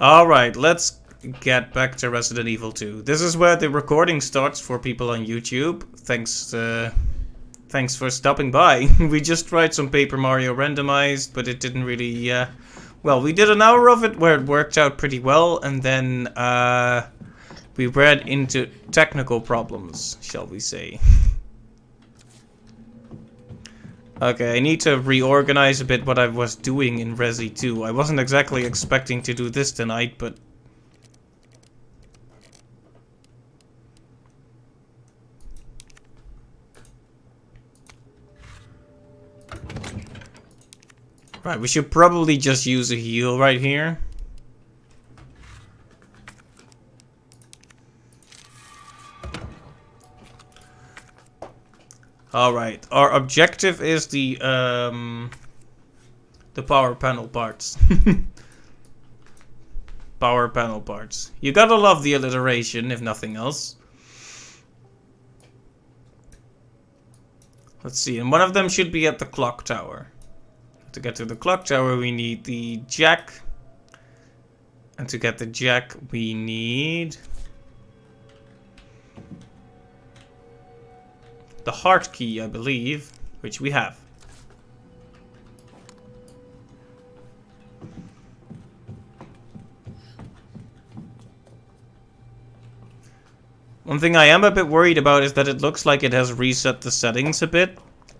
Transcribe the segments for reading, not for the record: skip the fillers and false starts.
Alright, let's get back to Resident Evil 2. This is where the recording starts for people on YouTube. Thanks for stopping by. We just tried some Paper Mario Randomized, but it didn't really, well, we did an hour of it where it worked out pretty well, and then, we ran into technical problems, shall we say. Okay, I need to reorganize a bit what I was doing in Resi 2. I wasn't exactly expecting to do this tonight, but... Right, we should probably just use a heal right here. Alright, our objective is the power panel parts. Power panel parts. You gotta love the alliteration, if nothing else. Let's see, and one of them should be at the clock tower. To get to the clock tower, we need the jack. And to get the jack, we need... the heart key, I believe, which we have. One thing I am a bit worried about is that it looks like it has reset the settings a bit.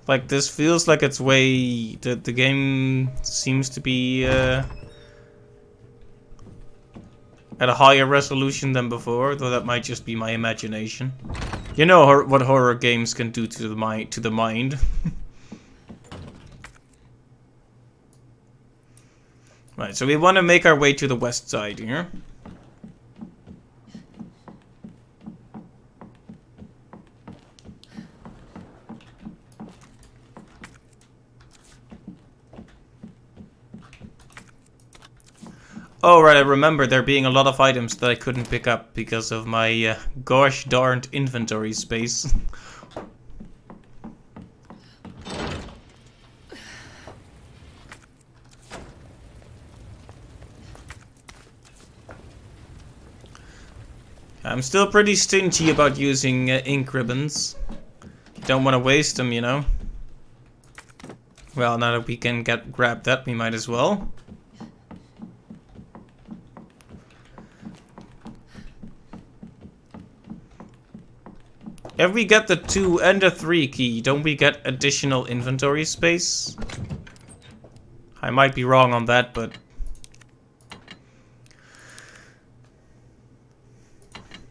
Like, this feels like it's way... The game seems to be at a higher resolution than before, though that might just be my imagination. You know what horror games can do to the mind. Right, so we want to make our way to the west side here. Oh, right, I remember there being a lot of items that I couldn't pick up because of my gosh darned inventory space. I'm still pretty stingy about using ink ribbons. Don't want to waste them, you know. Well, now that we can grab that, we might as well. If we get the 2 and the 3 key, don't we get additional inventory space? I might be wrong on that, but...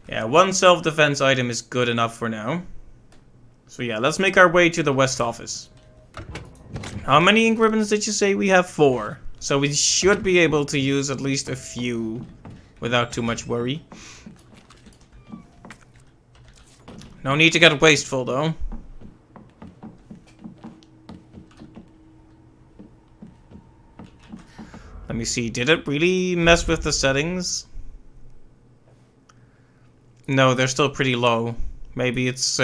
yeah, 1 self-defense item is good enough for now. So yeah, let's make our way to the west office. How many ink ribbons did you say? We have 4. So we should be able to use at least a few without too much worry. No need to get wasteful, though. Let me see, did it really mess with the settings? No, they're still pretty low. Maybe it's...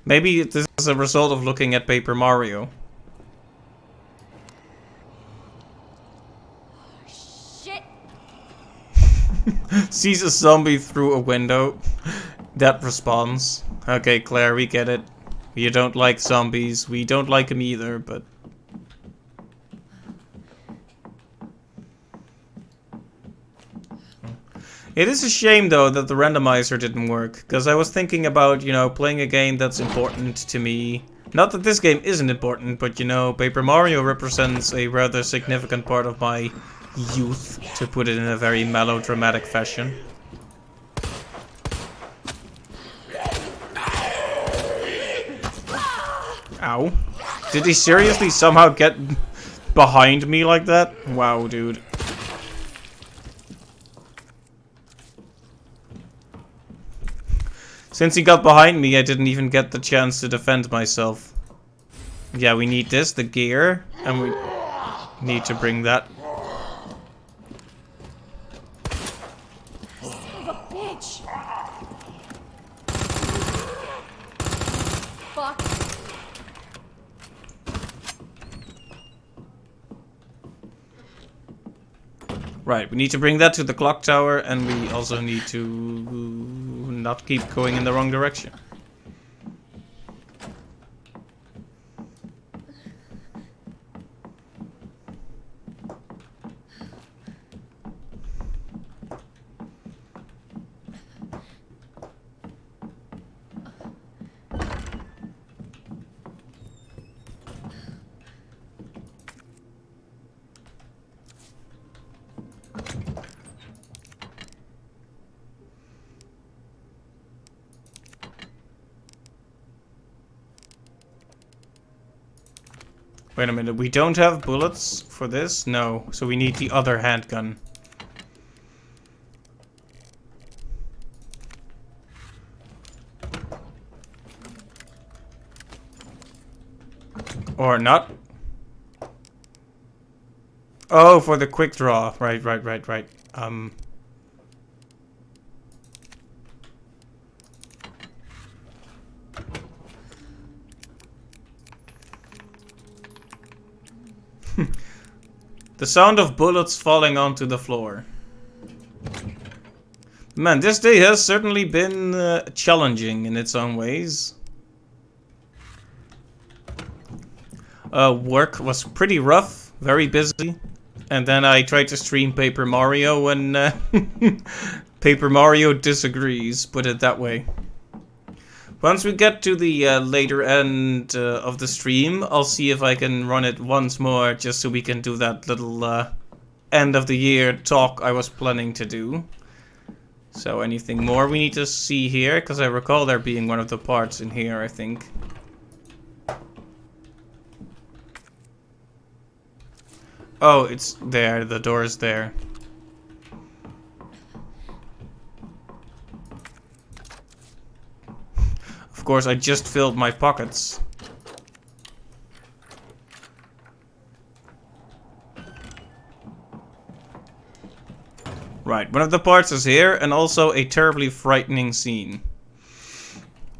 maybe this is a result of looking at Paper Mario. Shit! Sees a zombie through a window. That responds. Okay, Claire, we get it. You don't like zombies. We don't like them either, but... it is a shame, though, that the randomizer didn't work. Because I was thinking about, you know, playing a game that's important to me. Not that this game isn't important, but, you know, Paper Mario represents a rather significant part of my youth, to put it in a very melodramatic fashion. Ow. Did he seriously somehow get behind me like that? Wow, dude. Since he got behind me, I didn't even get the chance to defend myself. Yeah, we need this, the gear, and we need to bring that. Son of a bitch! Fuck. Right, we need to bring that to the clock tower, and we also need to not keep going in the wrong direction. Wait a minute, we don't have bullets for this? No, so we need the other handgun. Or not. Oh, for the quick draw. Right. The sound of bullets falling onto the floor. Man, this day has certainly been challenging in its own ways. Work was pretty rough, very busy. And then I tried to stream Paper Mario and Paper Mario disagrees, put it that way. Once we get to the later end of the stream, I'll see if I can run it once more, just so we can do that little end of the year talk I was planning to do. So anything more we need to see here? Because I recall there being one of the parts in here, I think. Oh, it's there. The door is there. Of course, I just filled my pockets. Right, one of the parts is here, and also a terribly frightening scene.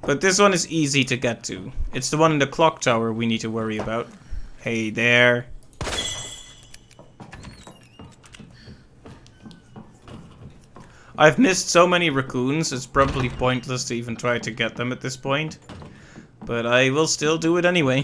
But this one is easy to get to. It's the one in the clock tower we need to worry about. Hey there. I've missed so many raccoons, it's probably pointless to even try to get them at this point. But I will still do it anyway.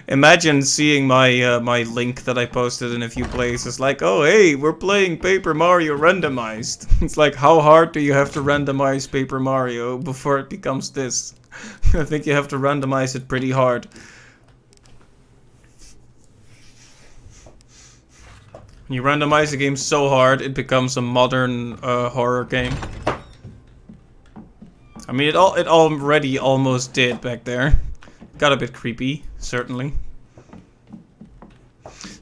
Imagine seeing my my link that I posted in a few places, like, oh hey, we're playing Paper Mario Randomized. It's like, how hard do you have to randomize Paper Mario before it becomes this? I think you have to randomize it pretty hard. You randomize the game so hard, it becomes a modern horror game. I mean, it already almost did back there. Got a bit creepy, certainly.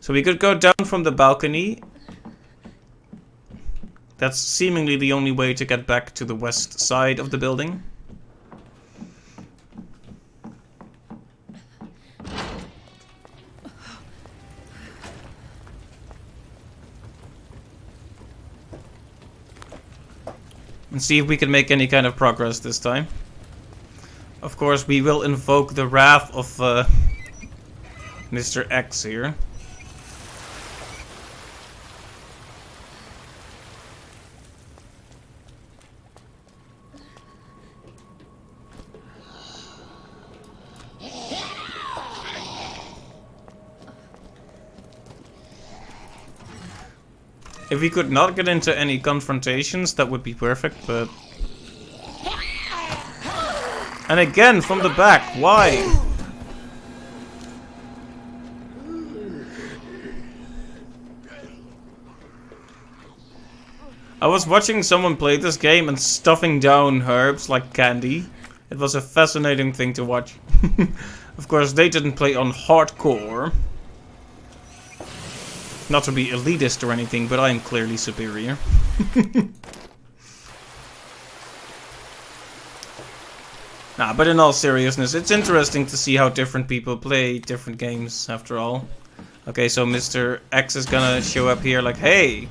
So we could go down from the balcony. That's seemingly the only way to get back to the west side of the building. And see if we can make any kind of progress this time. Of course, we will invoke the wrath of Mr. X here. If we could not get into any confrontations, that would be perfect, but... And again, from the back, why? I was watching someone play this game and stuffing down herbs like candy. It was a fascinating thing to watch. Of course, they didn't play on hardcore. Not to be elitist or anything, but I am clearly superior. Nah, but in all seriousness, it's interesting to see how different people play different games, after all. Okay, so Mr. X is gonna show up here like, hey!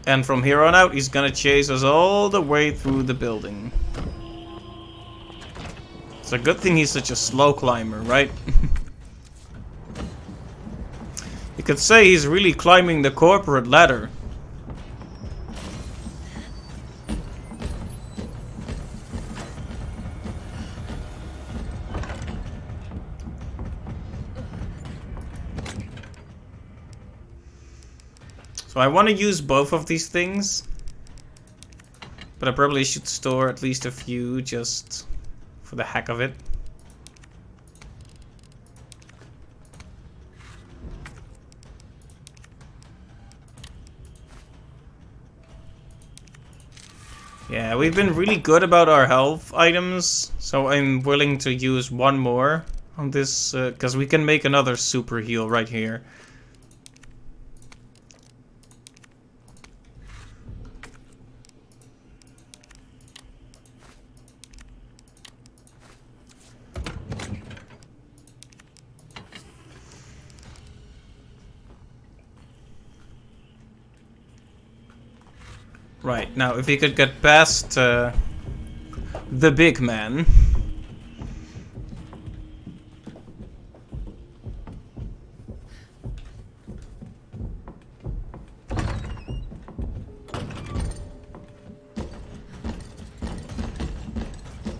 And from here on out, he's gonna chase us all the way through the building. It's a good thing he's such a slow climber, right? You could say he's really climbing the corporate ladder. So I want to use both of these things. But I probably should store at least a few just for the heck of it. Yeah, we've been really good about our health items, so I'm willing to use one more on this, because we can make another super heal right here. Right, now if we could get past the big man.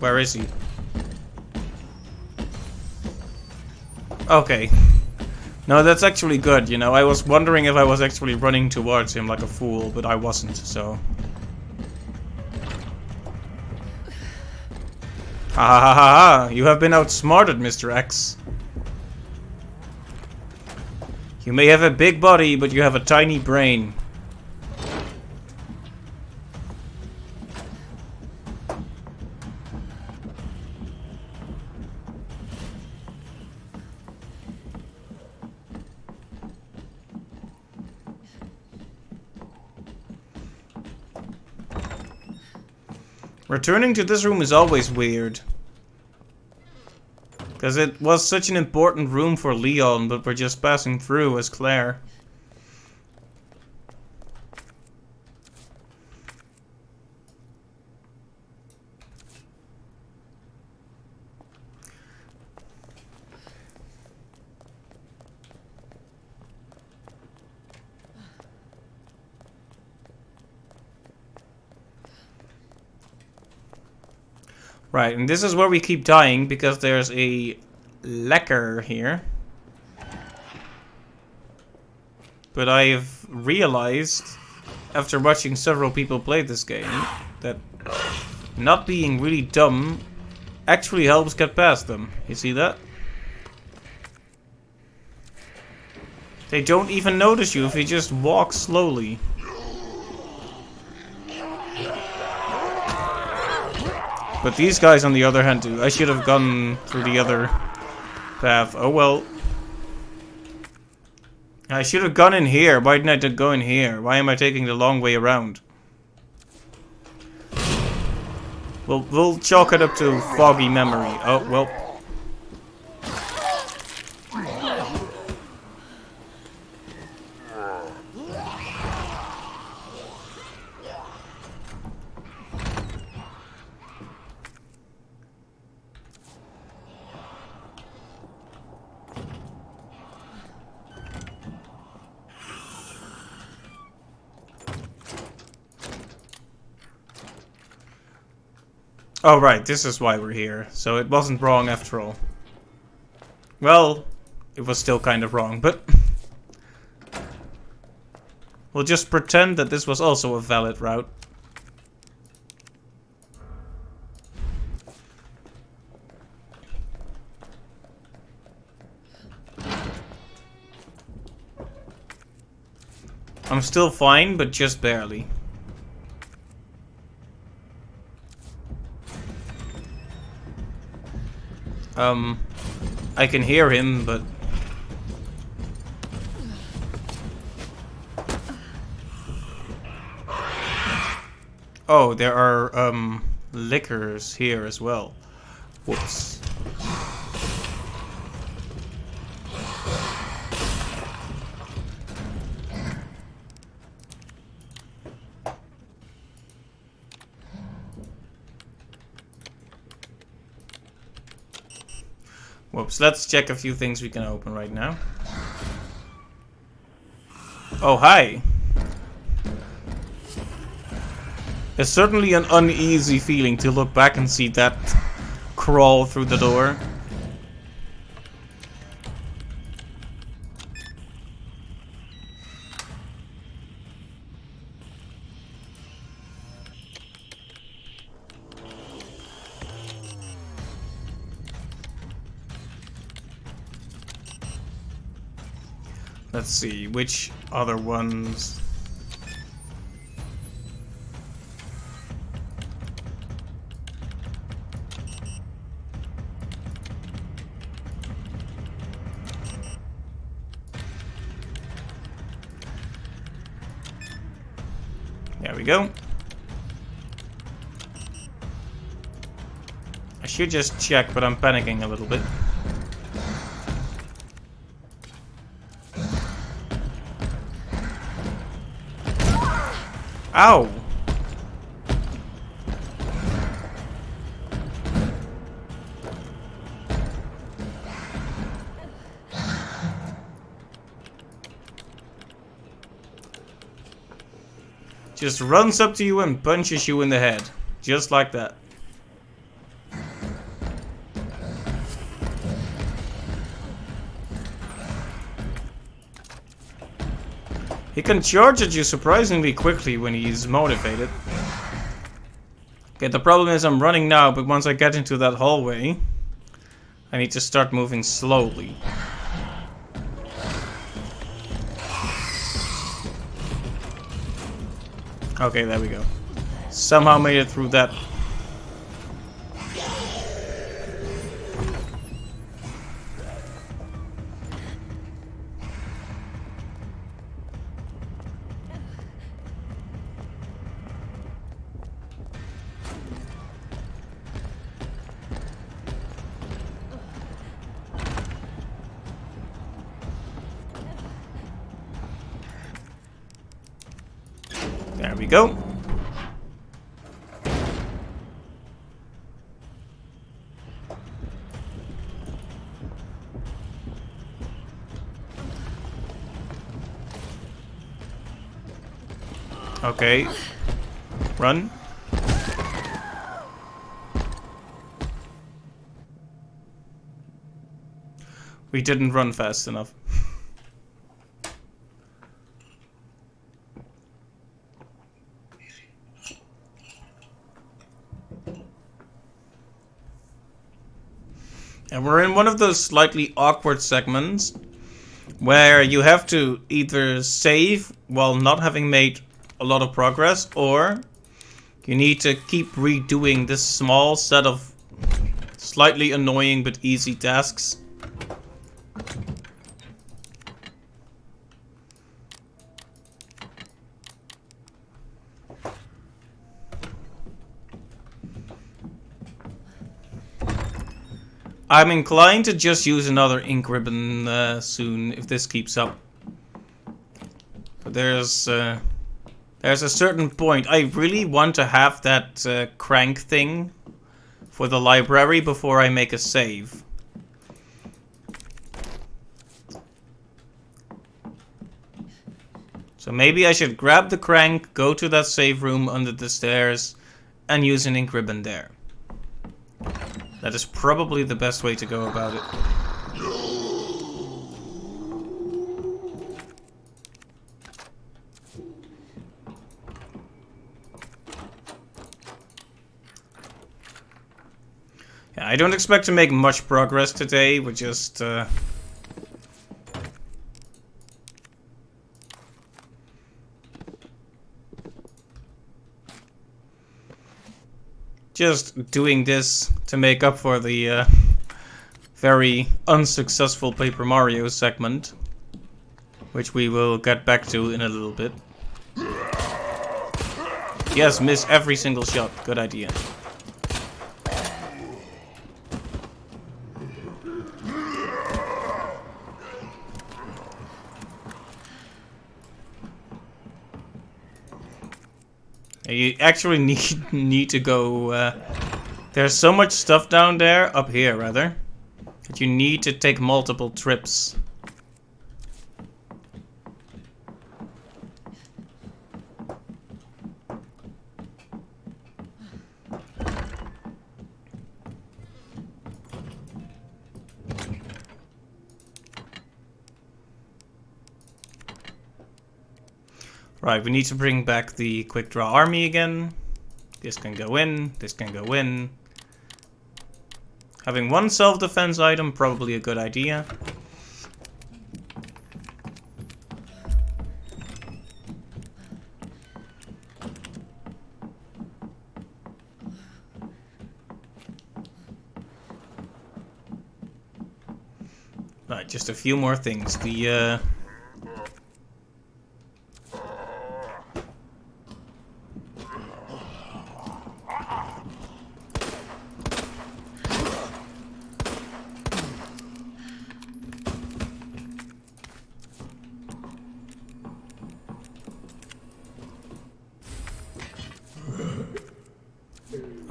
Where is he? Okay. No, that's actually good, you know. I was wondering if I was actually running towards him like a fool, but I wasn't, so. Ha ha ha ha ha! You have been outsmarted, Mr. X. You may have a big body, but you have a tiny brain. Returning to this room is always weird. Because it was such an important room for Leon, but we're just passing through as Claire. Right, and this is where we keep dying because there's a lecker here. But I've realized, after watching several people play this game, that not being really dumb actually helps get past them. You see that? They don't even notice you if you just walk slowly. But these guys, on the other hand, do. I should have gone through the other path. Oh well. I should have gone in here. Why didn't I go in here? Why am I taking the long way around? We'll chalk it up to foggy memory. Oh, well. Oh, right, this is why we're here. So it wasn't wrong after all. Well, it was still kind of wrong, but... we'll just pretend that this was also a valid route. I'm still fine, but just barely. I can hear him, but... oh, there are, liquors here as well. Whoops. Whoops, let's check a few things we can open right now. Oh, hi. It's certainly an uneasy feeling to look back and see that crawl through the door. Let's see, which other ones? There we go. I should just check, but I'm panicking a little bit. Ow! Just runs up to you and punches you in the head. Just like that. He can charge at you surprisingly quickly when he's motivated. Okay, the problem is I'm running now, but once I get into that hallway, I need to start moving slowly. Okay, there we go. Somehow made it through that. There we go. Okay. Run. We didn't run fast enough. And we're in one of those slightly awkward segments where you have to either save while not having made a lot of progress, or you need to keep redoing this small set of slightly annoying but easy tasks. I'm inclined to just use another ink ribbon soon if this keeps up. But there's a certain point. I really want to have that crank thing for the library before I make a save. So maybe I should grab the crank, go to that save room under the stairs, and use an ink ribbon there. That is probably the best way to go about it. Yeah, I don't expect to make much progress today. We're just doing this to make up for the very unsuccessful Paper Mario segment, which we will get back to in a little bit. Yes, miss every single shot. Good idea. You actually need to go. There's so much stuff down there, up here rather, But you need to take multiple trips. Right, we need to bring back the quick draw army again. This can go in, this can go in. Having one self-defense item, probably a good idea. Right, just a few more things.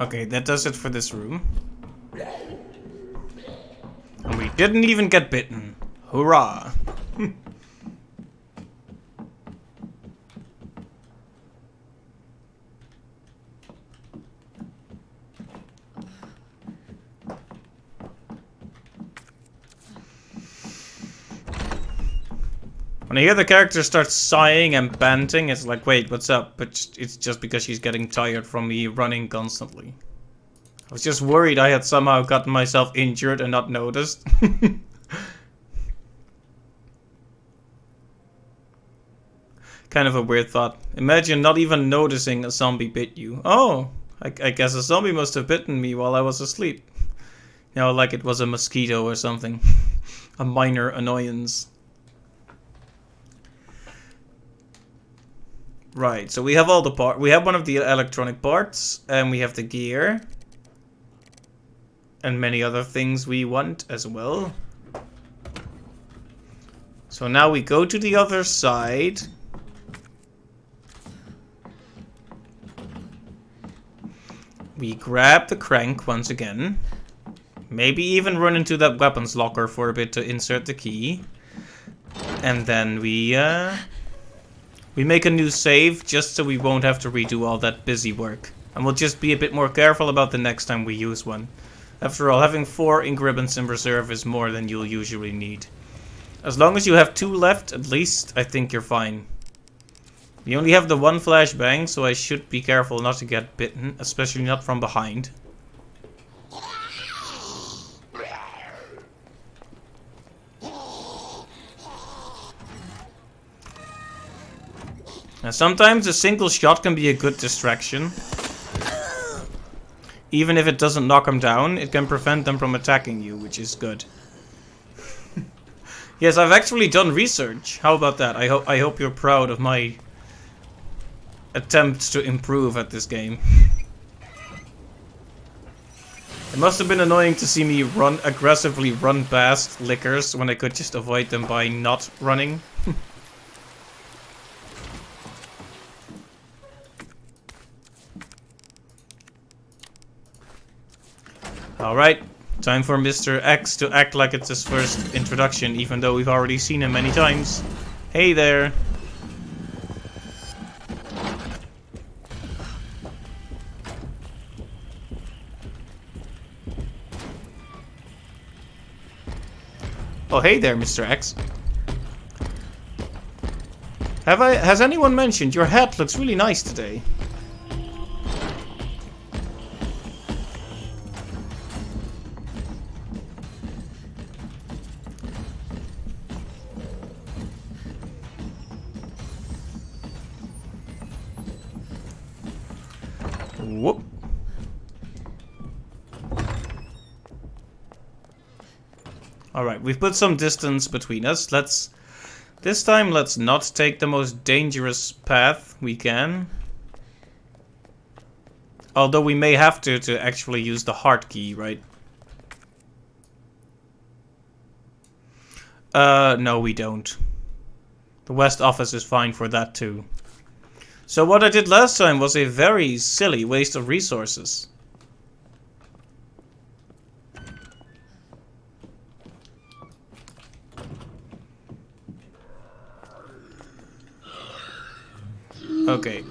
Okay, that does it for this room. And we didn't even get bitten. Hurrah! When I hear the character start sighing and panting, it's like, wait, what's up? But it's just because she's getting tired from me running constantly. I was just worried I had somehow gotten myself injured and not noticed. Kind of a weird thought. Imagine not even noticing a zombie bit you. Oh, I guess a zombie must have bitten me while I was asleep. You know, like it was a mosquito or something. A minor annoyance. Right, so we have all the parts. We have one of the electronic parts, and we have the gear. And many other things we want as well. So now we go to the other side. We grab the crank once again. Maybe even run into that weapons locker for a bit to insert the key. And then we make a new save just so we won't have to redo all that busy work. And we'll just be a bit more careful about the next time we use one. After all, having 4 ink ribbons in reserve is more than you'll usually need. As long as you have 2 left, at least, I think you're fine. We only have the 1 flashbang, so I should be careful not to get bitten, especially not from behind. Now, sometimes a single shot can be a good distraction. Even if it doesn't knock them down, it can prevent them from attacking you, which is good. Yes, I've actually done research. How about that? I hope you're proud of my attempts to improve at this game. It must have been annoying to see me aggressively run past lickers when I could just avoid them by not running. Alright, time for Mr. X to act like it's his first introduction, even though we've already seen him many times. Hey there! Oh, hey there, Mr. X. Has anyone mentioned your hat looks really nice today? Whoop. Alright, we've put some distance between us. This time, let's not take the most dangerous path we can. Although we may have to actually use the heart key, right? No, we don't. The West office is fine for that too. So what I did last time was a very silly waste of resources. Okay.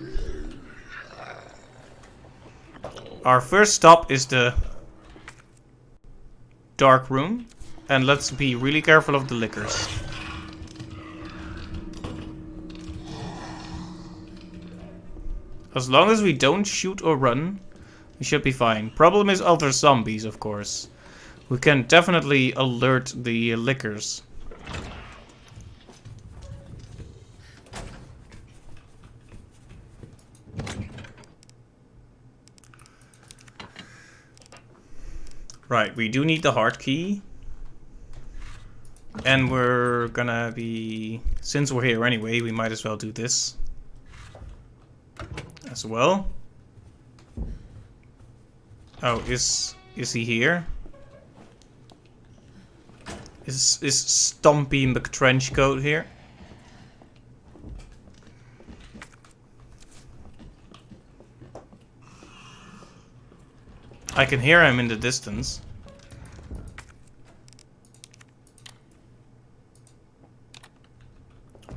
Our first stop is the dark room. And let's be really careful of the lickers. As long as we don't shoot or run, we should be fine. Problem is other zombies, of course. We can definitely alert the lickers. Right, we do need the heart key. And we're gonna be... Since we're here anyway, we might as well do this as well. Oh, is he here? Is Stumpy McTrenchcoat here? I can hear him in the distance.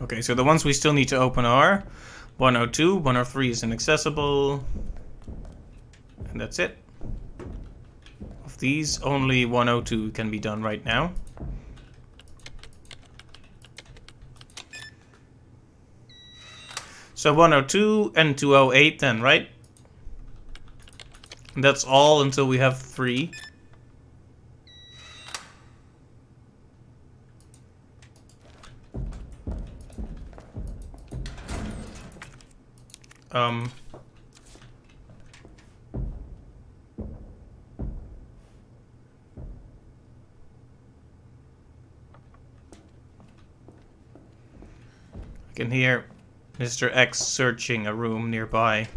Okay, so the ones we still need to open are 102, 103 is inaccessible. And that's it. Of these, only 102 can be done right now. So 102 and 208 then, right? And that's all until we have 3. I can hear Mr. X searching a room nearby.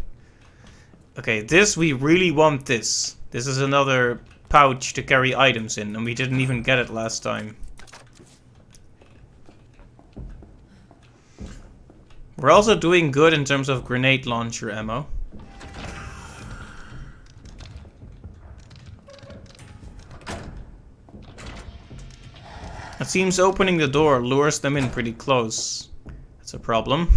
Okay, this, we really want this. This is another pouch to carry items in, and we didn't even get it last time. We're also doing good in terms of grenade launcher ammo. It seems opening the door lures them in pretty close. That's a problem.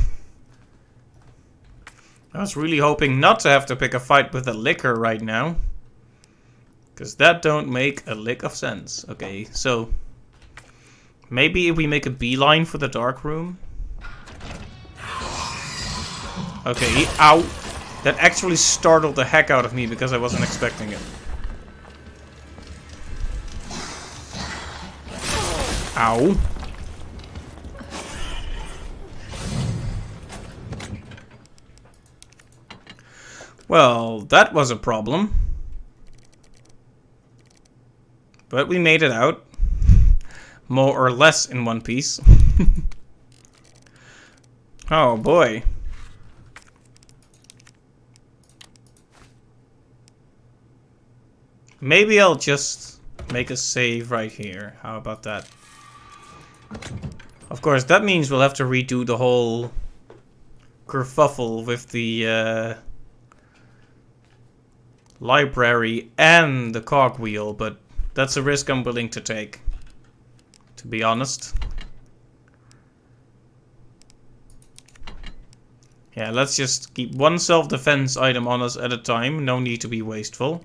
I was really hoping not to have to pick a fight with a licker right now. Because that don't make a lick of sense. Okay, so... maybe if we make a beeline for the dark room. Okay, ow! That actually startled the heck out of me because I wasn't expecting it. Ow. Well, that was a problem. But we made it out. More or less in one piece. Oh boy. Maybe I'll just make a save right here. How about that? Of course, that means we'll have to redo the whole kerfuffle with the library and the cogwheel, but that's a risk I'm willing to take, to be honest. Yeah, let's just keep one self-defense item on us at a time. No need to be wasteful.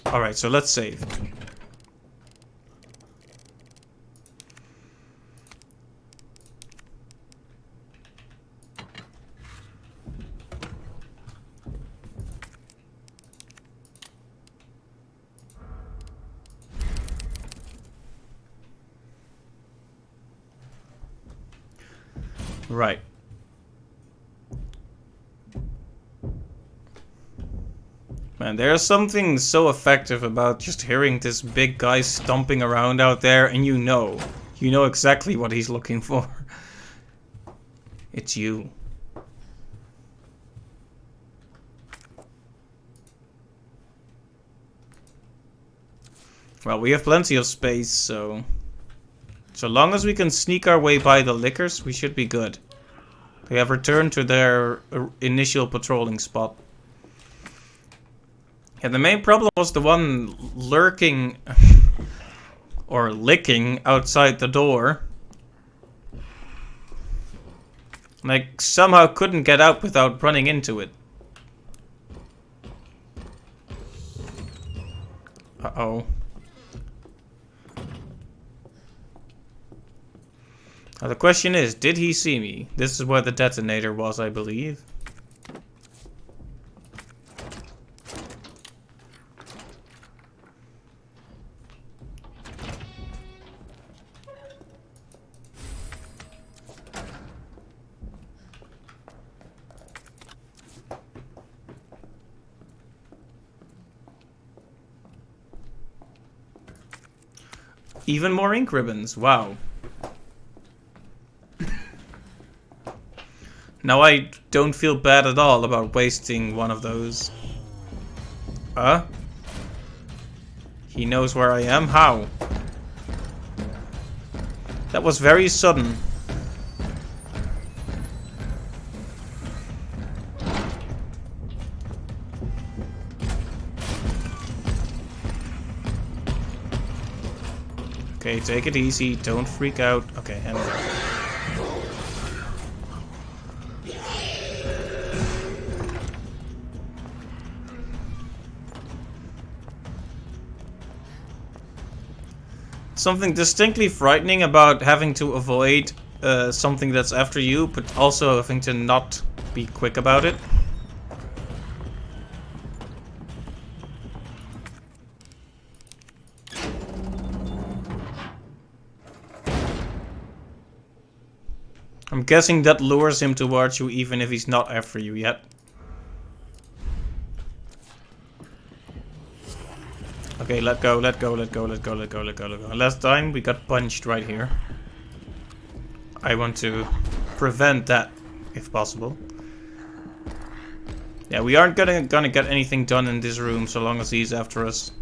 Alright, so let's save. Right. Man, there's something so effective about just hearing this big guy stomping around out there, and you know exactly what he's looking for. It's you. Well, we have plenty of space, so long as we can sneak our way by the lickers, we should be good. They have returned to their initial patrolling spot. Yeah, the main problem was the one lurking or licking outside the door. Like, somehow couldn't get out without running into it. Uh-oh. Now the question is, did he see me? This is where the detonator was, I believe. Even more ink ribbons, wow. Now I don't feel bad at all about wasting one of those. He knows where I am? How? That was very sudden. Okay, take it easy, don't freak out. Okay, him. Something distinctly frightening about having to avoid something that's after you, but also having to not be quick about it. I'm guessing that lures him towards you even if he's not after you yet. Okay, let go, let go, let go, let go, let go, let go, let go. Last time we got punched right here. I want to prevent that if possible. Yeah, we aren't gonna get anything done in this room so long as he's after us.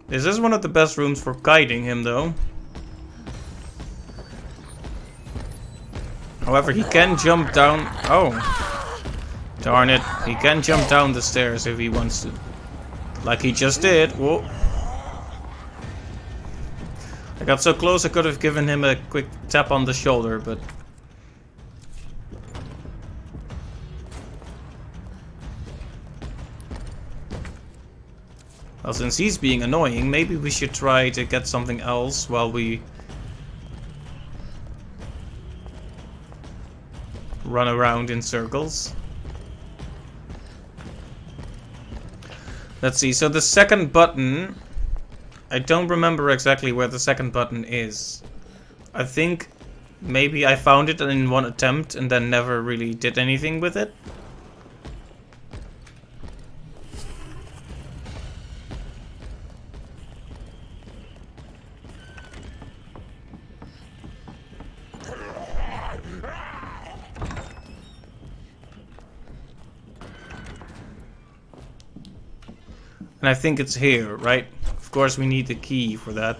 This is one of the best rooms for guiding him, though. However, he can jump down... Oh. Darn it. He can jump down the stairs if he wants to. Like he just did. Whoa. I got so close I could have given him a quick tap on the shoulder, but... Well, since he's being annoying, maybe we should try to get something else while we run around in circles. Let's see, so the second button, I don't remember exactly where the second button is. I think maybe I found it in one attempt and then never really did anything with it. And I think it's here, right? Of course we need the key for that.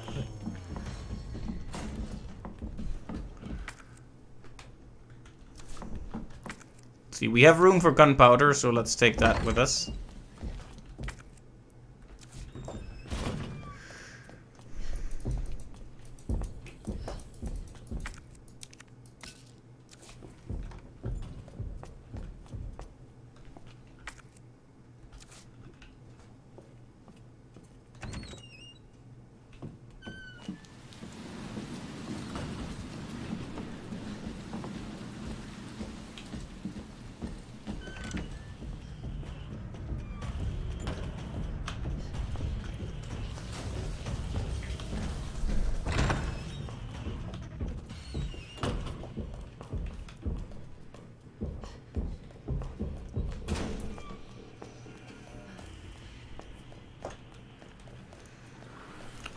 See, we have room for gunpowder, so let's take that with us.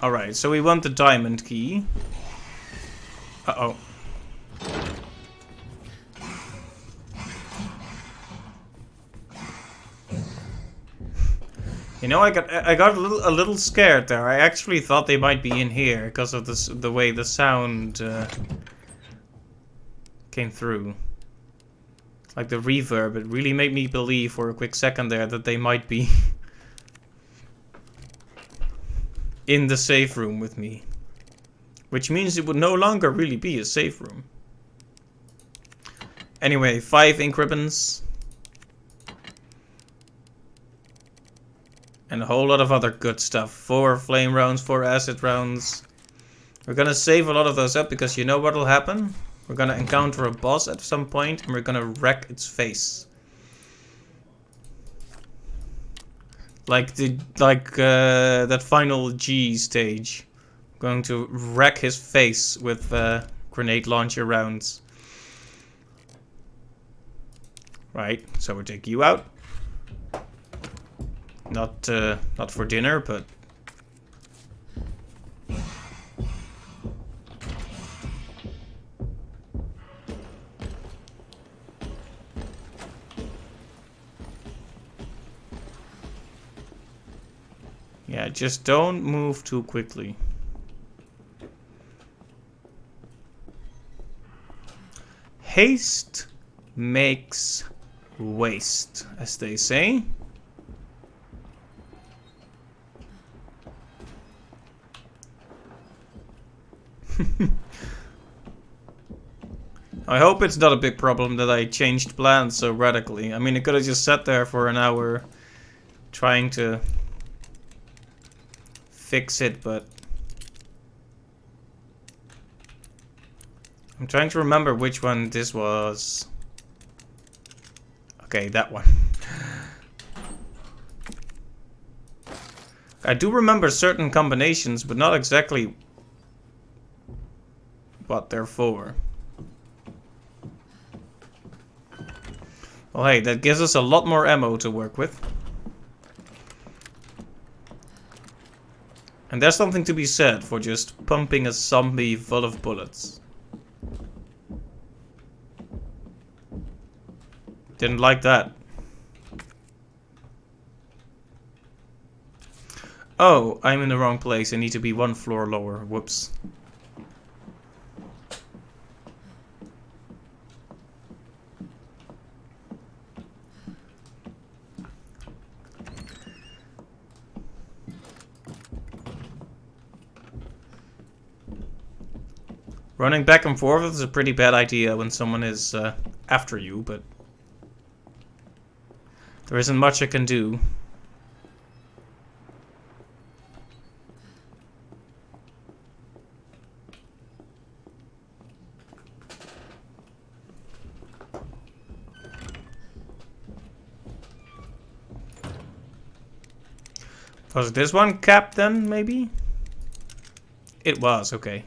Alright, so we want the diamond key. Uh-oh. You know, I got a little scared there. I actually thought they might be in here because of the way the sound came through. Like the reverb, it really made me believe for a quick second there that they might be in the safe room with me. Which means it would no longer really be a safe room. Anyway, 5 ink ribbons. And a whole lot of other good stuff. 4 flame rounds, 4 acid rounds. We're gonna save a lot of those up because you know what'll happen? We're gonna encounter a boss at some point and we're gonna wreck its face. Like that final G stage. Going to wreck his face with grenade launcher rounds. Right, so we'll take you out. Not for dinner, but yeah, just don't move too quickly. Haste makes waste, as they say. I hope it's not a big problem that I changed plans so radically. I mean, I could have just sat there for an hour trying to fix it, but I'm trying to remember which one this was. Okay, that one. I do remember certain combinations, but not exactly what they're for. Well, hey, that gives us a lot more ammo to work with. And there's something to be said for just pumping a zombie full of bullets. Didn't like that. Oh, I'm in the wrong place. I need to be 1 floor lower. Whoops. Running back and forth is a pretty bad idea when someone is after you, but there isn't much I can do. Was this one capped then, maybe? It was, okay.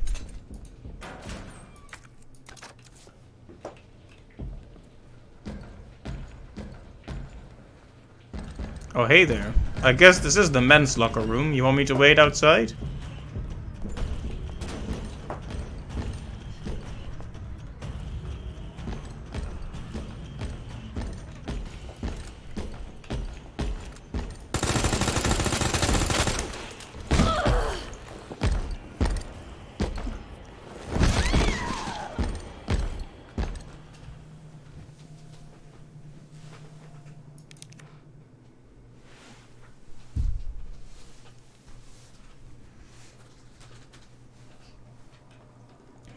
Oh, hey there. I guess this is the men's locker room. You want me to wait outside?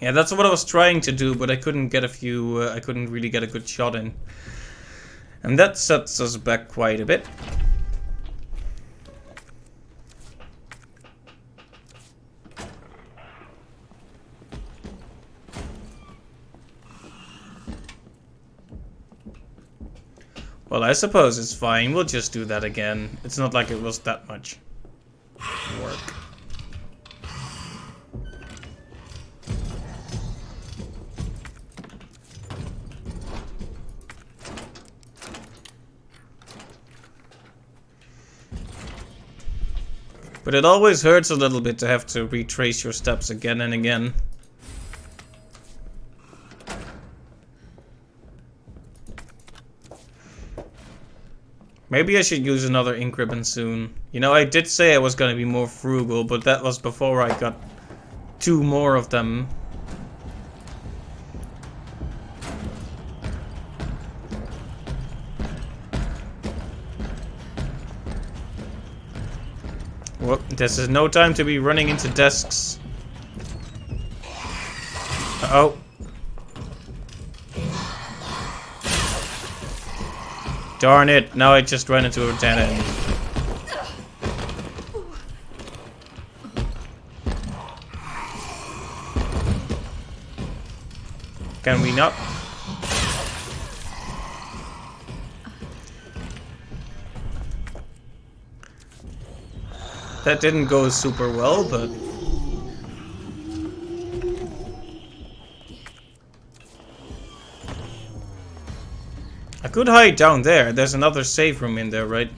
Yeah, that's what I was trying to do, but I couldn't get I couldn't really get a good shot in. And that sets us back quite a bit. Well, I suppose it's fine. We'll just do that again. It's not like it was that much work. But it always hurts a little bit to have to retrace your steps again and again. Maybe I should use another ink ribbon soon. You know, I did say I was going to be more frugal, but that was before I got 2 more of them. This is no time to be running into desks. Uh-oh. Darn it, now I just ran into a dead end. Can we not? That didn't go super well, but... I could hide down there. There's another save room in there, right?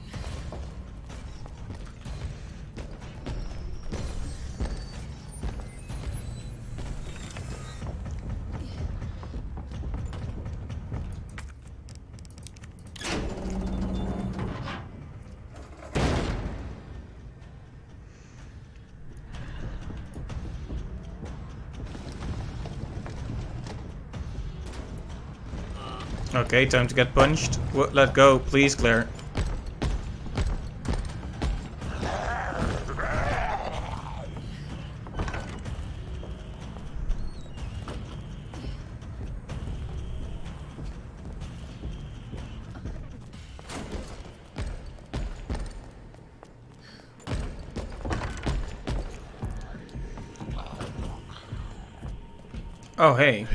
Okay, time to get punched. Let go, please, Claire. Oh, hey.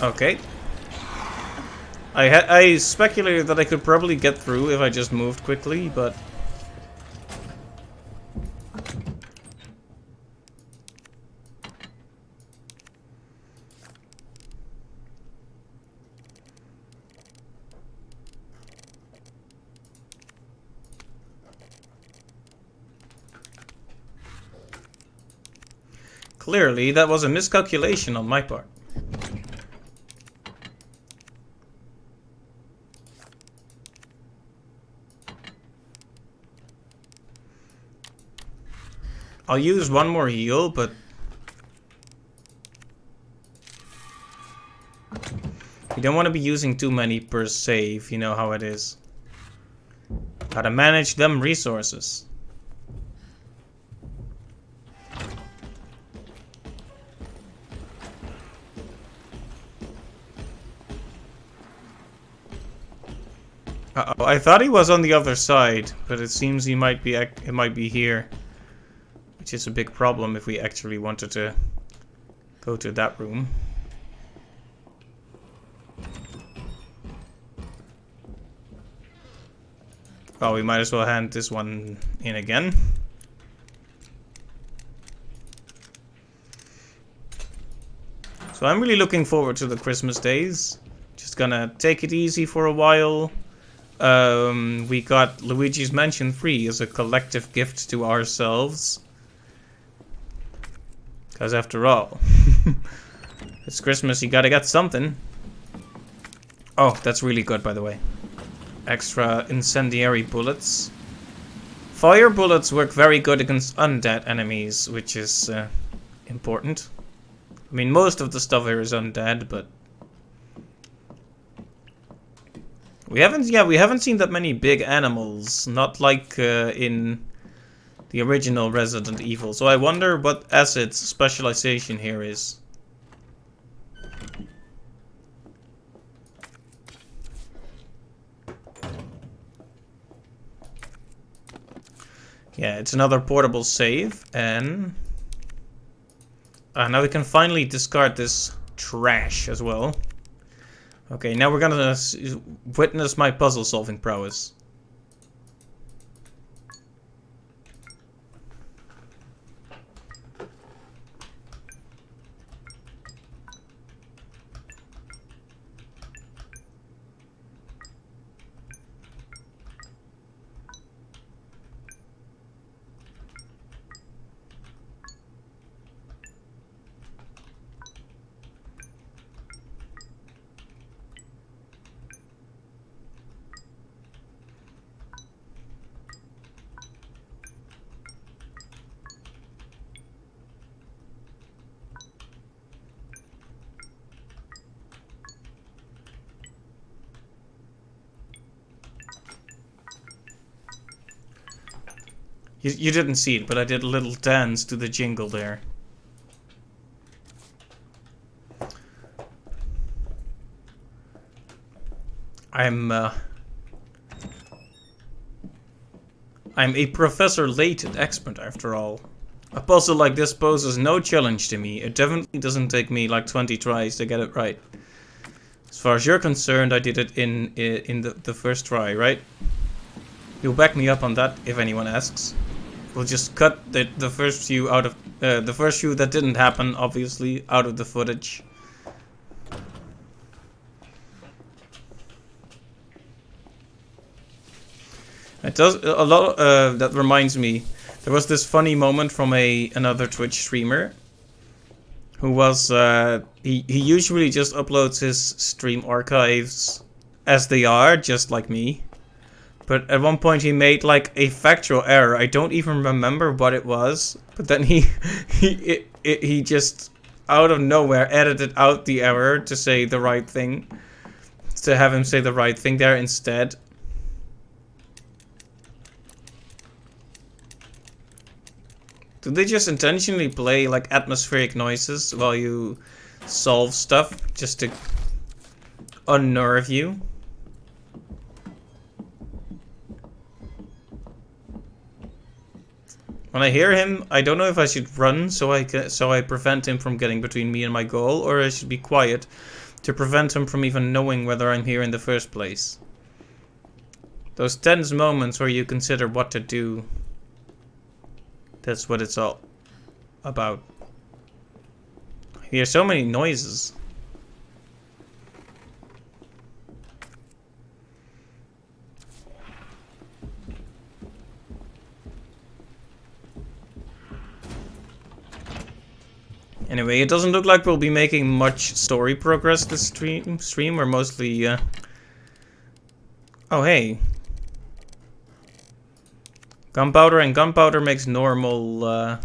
Okay. I speculated that I could probably get through if I just moved quickly, but... Clearly, that was a miscalculation on my part. I'll use one more heal, but... you don't want to be using too many per save, you know how it is. Gotta manage them resources. Uh-oh, I thought he was on the other side, but it seems he might be here. Which is a big problem if we actually wanted to go to that room. Well, we might as well hand this one in again. So I'm really looking forward to the Christmas days. Just gonna take it easy for a while. We got Luigi's Mansion 3 as a collective gift to ourselves. Because after all, it's Christmas, you gotta get something. Oh, that's really good, by the way. Extra incendiary bullets. Fire bullets work very good against undead enemies, which is important. I mean, most of the stuff here is undead, but... we haven't seen that many big animals, not like in the original Resident Evil. So I wonder what Acid's specialization here is. Yeah, it's another portable save, and now we can finally discard this trash as well. Okay, now we're gonna witness my puzzle-solving prowess. You didn't see it, but I did a little dance to the jingle there. I'm a Professor Layton expert after all. A puzzle like this poses no challenge to me. It definitely doesn't take me like 20 tries to get it right. As far as you're concerned, I did it in the first try, right? You'll back me up on that if anyone asks. We'll just cut the first few out of the first few that didn't happen, obviously, out of the footage. It does a lot. That reminds me, there was this funny moment from another Twitch streamer, who was he usually just uploads his stream archives as they are, just like me. But at one point he made like a factual error. I don't even remember what it was. But then he just out of nowhere edited out the error to say the right thing, to have him say the right thing there instead. Do they just intentionally play like atmospheric noises while you solve stuff just to unnerve you? When I hear him, I don't know if I should run so I prevent him from getting between me and my goal, or I should be quiet to prevent him from even knowing whether I'm here in the first place. Those tense moments where you consider what to do. That's what it's all about. I hear so many noises. Anyway, it doesn't look like we'll be making much story progress this stream. We're mostly oh, hey. Gunpowder, and gunpowder makes normal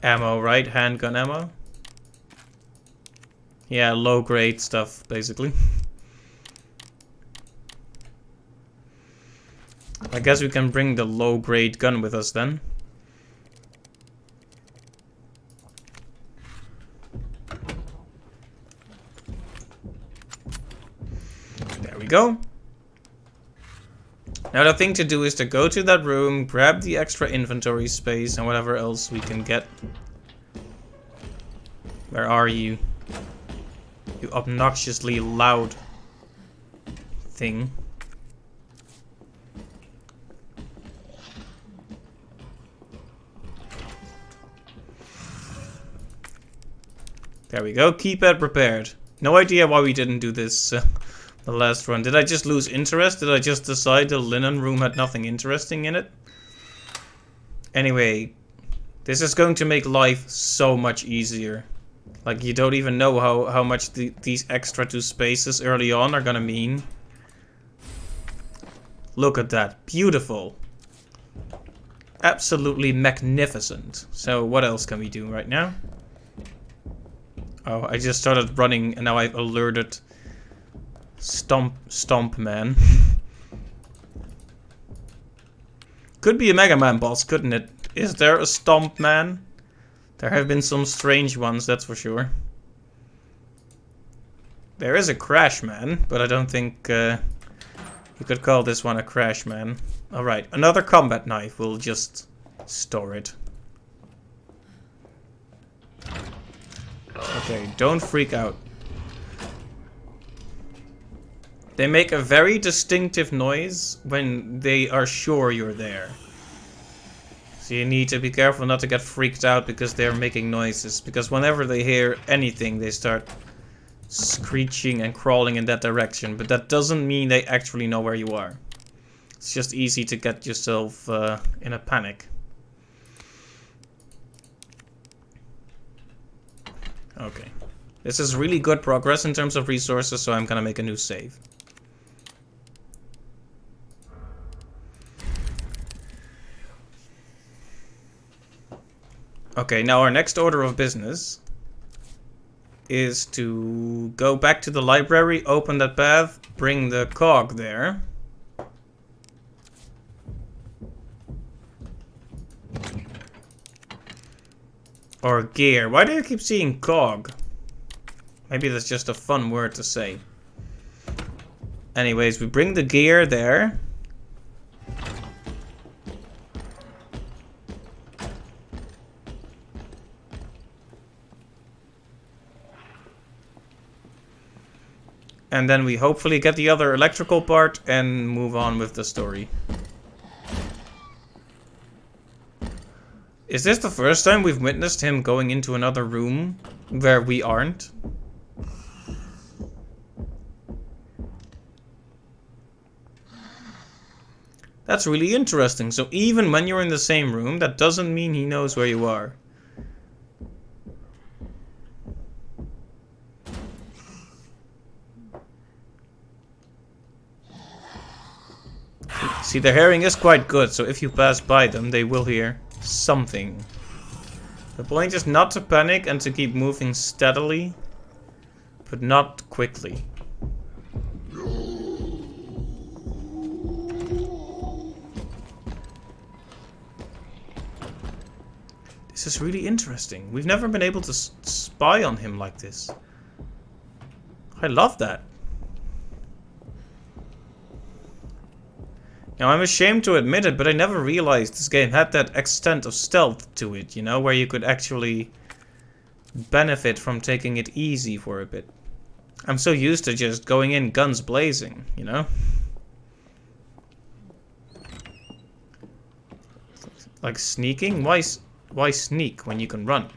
ammo, right? Handgun ammo? Yeah, low grade stuff, basically. I guess we can bring the low grade gun with us then. There we go. Now the thing to do is to go to that room, grab the extra inventory space and whatever else we can get. Where are you? You obnoxiously loud thing. There we go. Keypad prepared. No idea why we didn't do this the last run. Did I just lose interest? Did I just decide the linen room had nothing interesting in it? Anyway, this is going to make life so much easier. Like, you don't even know how much these extra 2 spaces early on are gonna mean. Look at that. Beautiful. Absolutely magnificent. So what else can we do right now? Oh, I just started running and now I've alerted Stomp Man. Could be a Mega Man boss, couldn't it? Is there a Stomp Man? There have been some strange ones, that's for sure. There is a Crash Man, but I don't think you could call this one a Crash Man. Alright, another combat knife. We'll just store it. Okay, don't freak out. They make a very distinctive noise when they are sure you're there. So you need to be careful not to get freaked out because they're making noises. Because whenever they hear anything, they start screeching and crawling in that direction. But that doesn't mean they actually know where you are. It's just easy to get yourself in a panic. Okay. This is really good progress in terms of resources, so I'm gonna make a new save. Okay, now our next order of business is to go back to the library, open that path, bring the cog there. Or gear. Why do I keep seeing cog? Maybe that's just a fun word to say. Anyways, we bring the gear there. And then we hopefully get the other electrical part and move on with the story. Is this the first time we've witnessed him going into another room where we aren't? That's really interesting. So even when you're in the same room, that doesn't mean he knows where you are. See, their hearing is quite good, so if you pass by them, they will hear something. The point is not to panic and to keep moving steadily, but not quickly. This is really interesting. We've never been able to spy on him like this. I love that. Now, I'm ashamed to admit it, but I never realized this game had that extent of stealth to it, you know, where you could actually benefit from taking it easy for a bit. I'm so used to just going in guns blazing, you know? Like sneaking? Why sneak when you can run?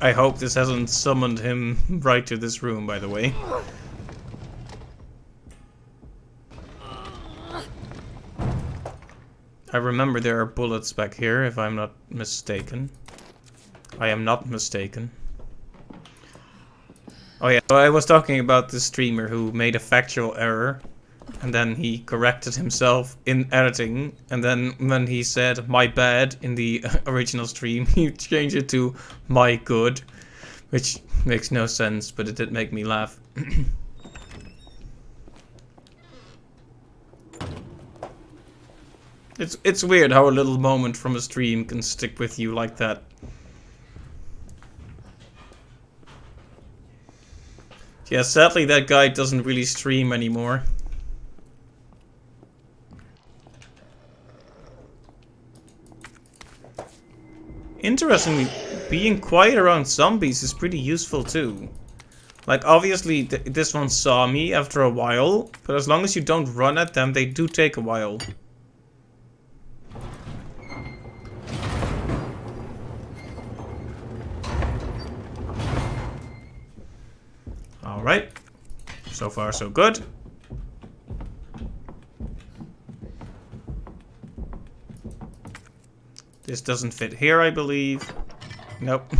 I hope this hasn't summoned him right to this room, by the way. I remember there are bullets back here, if I'm not mistaken. I am not mistaken. Oh yeah, so I was talking about the streamer who made a factual error. And then he corrected himself in editing. And then when he said my bad in the original stream, he changed it to my good. Which makes no sense, but it did make me laugh. It's weird how a little moment from a stream can stick with you like that. Yeah, sadly that guy doesn't really stream anymore. Interestingly, being quiet around zombies is pretty useful too. Like, obviously, this one saw me after a while, but as long as you don't run at them, they do take a while. Alright. So far, so good. This doesn't fit here, I believe. Nope.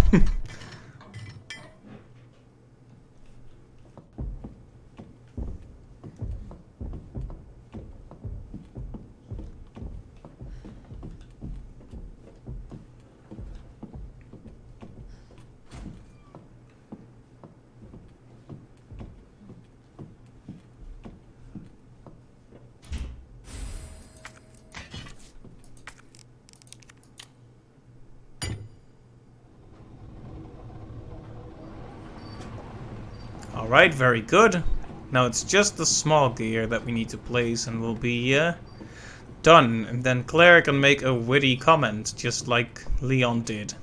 Alright, very good. Now it's just the small gear that we need to place and we'll be done. And then Claire can make a witty comment, just like Leon did.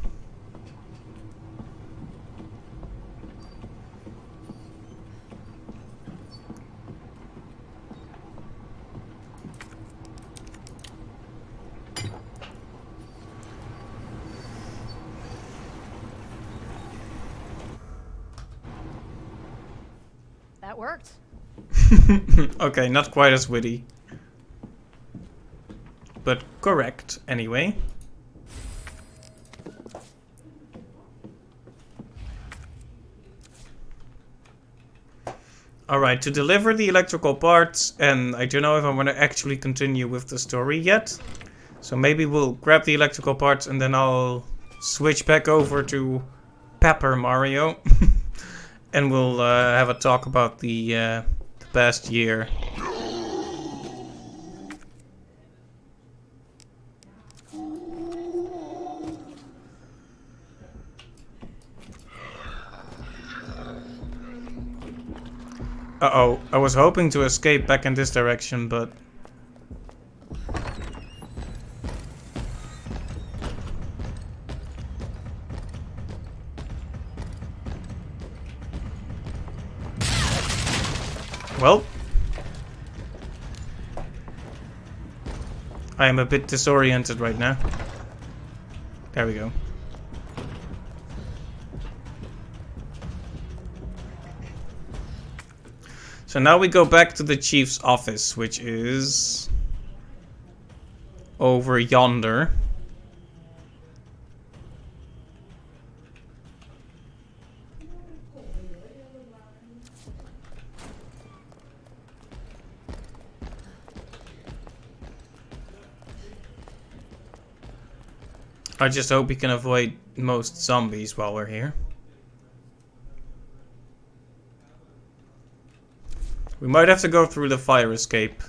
That worked. Okay, not quite as witty. But correct, anyway. Alright, to deliver the electrical parts, and I don't know if I'm going to actually continue with the story yet. So maybe we'll grab the electrical parts and then I'll switch back over to Paper Mario. And we'll have a talk about the past year. Uh-oh, I was hoping to escape back in this direction, but... Well... I am a bit disoriented right now. There we go. So now we go back to the chief's office, which is over yonder. I just hope we can avoid most zombies while we're here. We might have to go through the fire escape.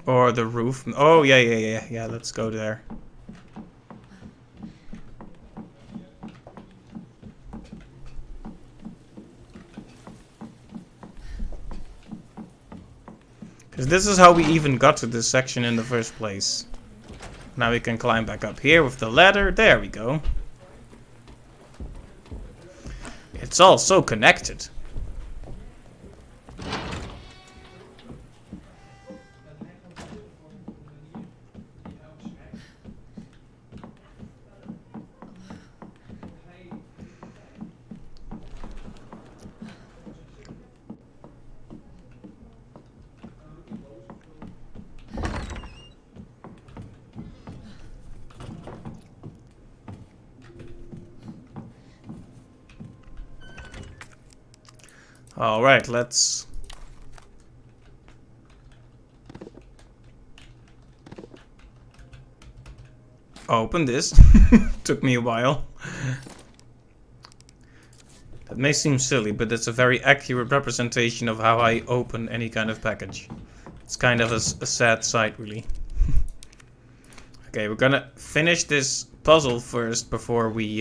Or the roof. Oh, yeah, let's go there. Because this is how we even got to this section in the first place. Now we can climb back up here with the ladder. There we go. It's all so connected. Alright, let's... open this. Took me a while. That may seem silly, but it's a very accurate representation of how I open any kind of package. It's kind of a sad sight, really. Okay, we're gonna finish this puzzle first before we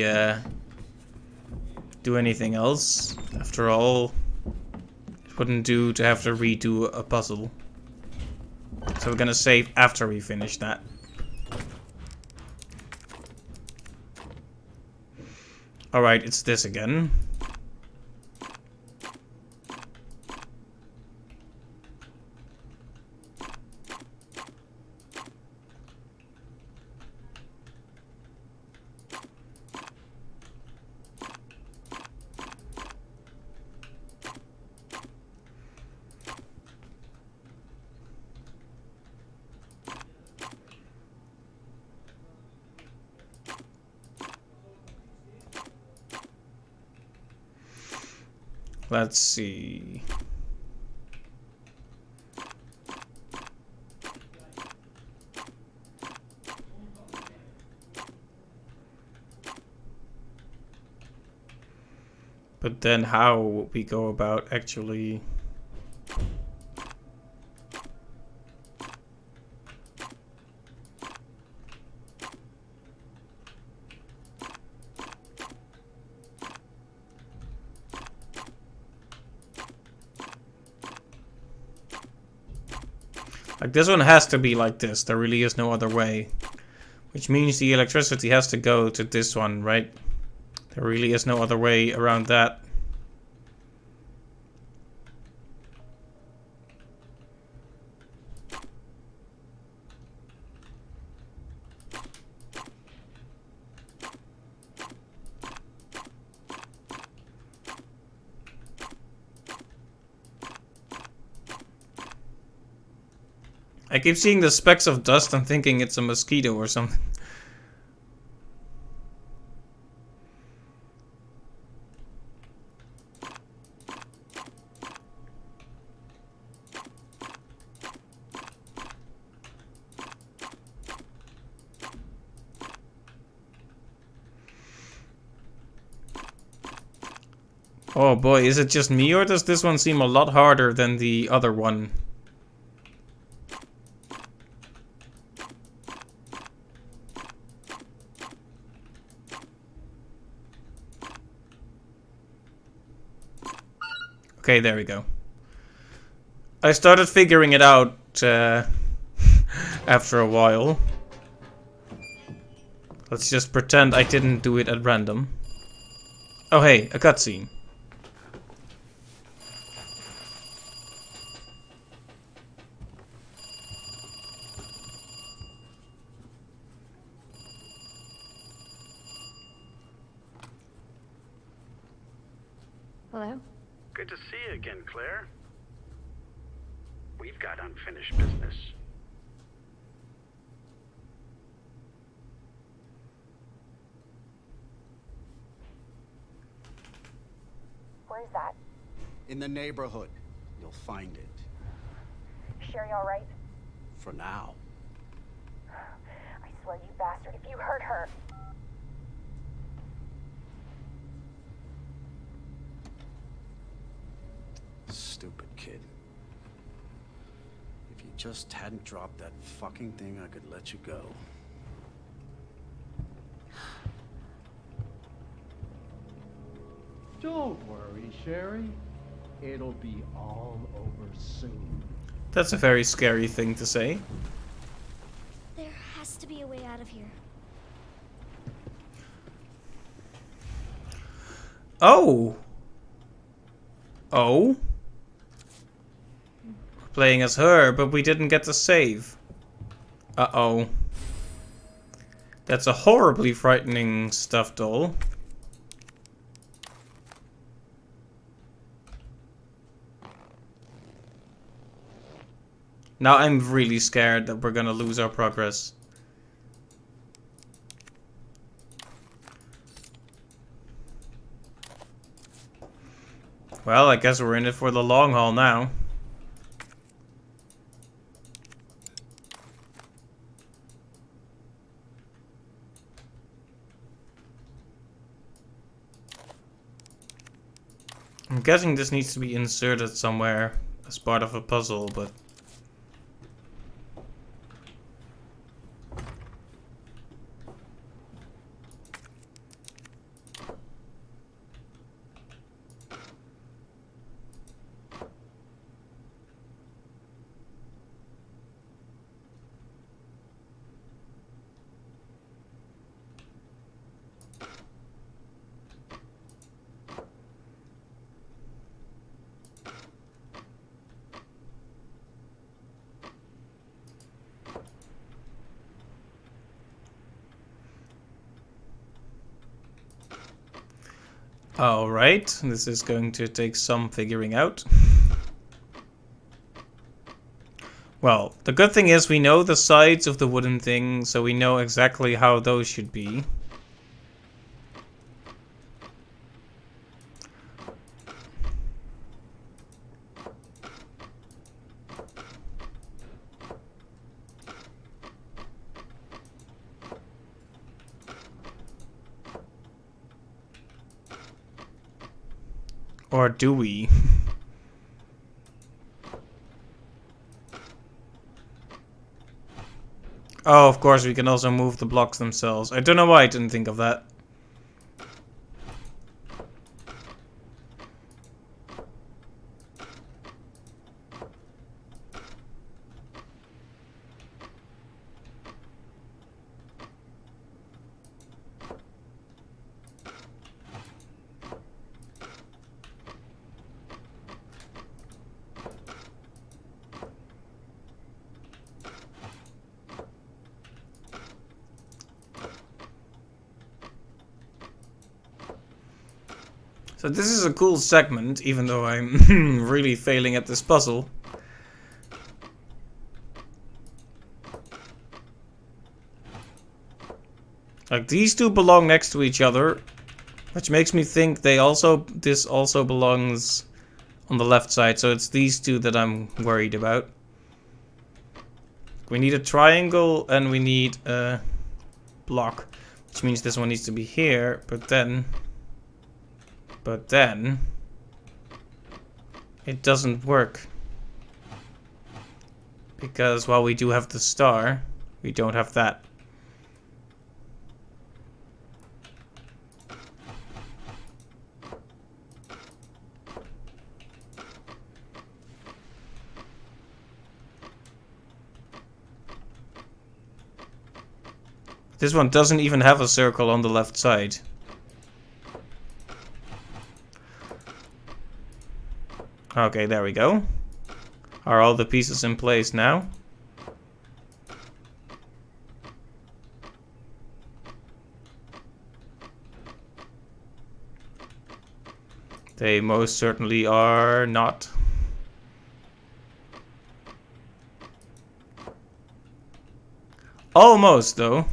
do anything else. After all, it wouldn't do to have to redo a puzzle. So we're gonna save after we finish that. Alright, it's this again. Let's see. But then how we go about actually... Like, this one has to be like this. There really is no other way. Which means the electricity has to go to this one, right? There really is no other way around that. I keep seeing the specks of dust and thinking it's a mosquito or something. Oh boy, is it just me or does this one seem a lot harder than the other one? Okay, there we go. I started figuring it out after a while. Let's just pretend I didn't do it at random. Oh hey, a cutscene. Hello? Good to see you again, Claire. We've got unfinished business. Where's that? In the neighborhood. You'll find it. Sherry all right? For now. I swear, you bastard, if you hurt her. Stupid kid. If you just hadn't dropped that fucking thing, I could let you go. Don't worry, Sherry. It'll be all over soon. That's a very scary thing to say. There has to be a way out of here. Oh! Oh? We're playing as her, but we didn't get to save. Uh-oh. That's a horribly frightening stuffed doll. Now I'm really scared that we're gonna lose our progress. Well, I guess we're in it for the long haul now. I'm guessing this needs to be inserted somewhere as part of a puzzle, but... Alright, this is going to take some figuring out. Well, the good thing is we know the sides of the wooden thing, so we know exactly how those should be. Or do we? Oh, of course, we can also move the blocks themselves. I don't know why I didn't think of that. So this is a cool segment, even though I'm really failing at this puzzle. Like, these two belong next to each other, which makes me think this also belongs on the left side, so it's these two that I'm worried about. We need a triangle and we need a block, which means this one needs to be here, but then it doesn't work. Because while we do have the star, we don't have that. This one doesn't even have a circle on the left side. Okay, there we go. Are all the pieces in place now? They most certainly are not. Almost, though.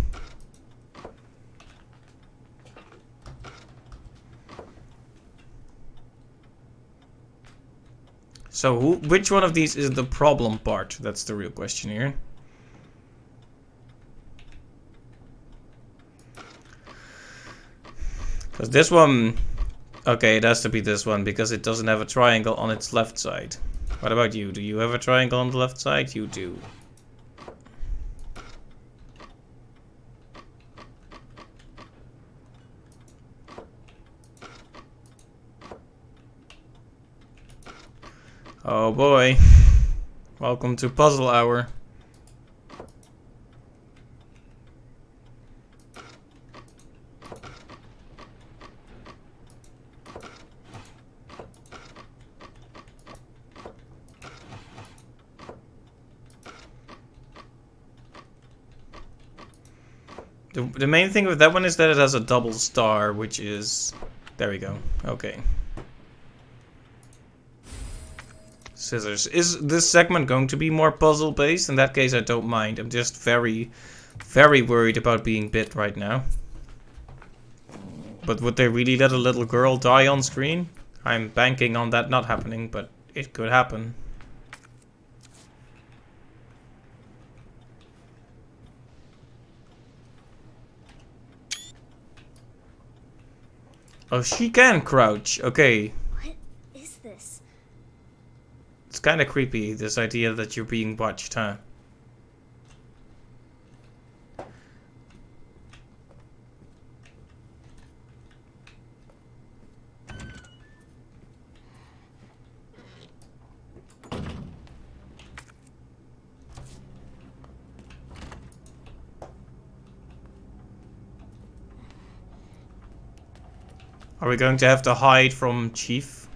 So which one of these is the problem part? That's the real question here. Because this one... Okay, it has to be this one because it doesn't have a triangle on its left side. What about you? Do you have a triangle on the left side? You do. Oh boy. Welcome to Puzzle Hour. The main thing with that one is that it has a double star, which is... There we go. Okay. Scissors. Is this segment going to be more puzzle based? In that case, I don't mind. I'm just very, very worried about being bit right now. But would they really let a little girl die on screen? I'm banking on that not happening, but it could happen. Oh, she can crouch. Okay. What is this? It's kind of creepy, this idea that you're being watched, huh? Are we going to have to hide from Chief?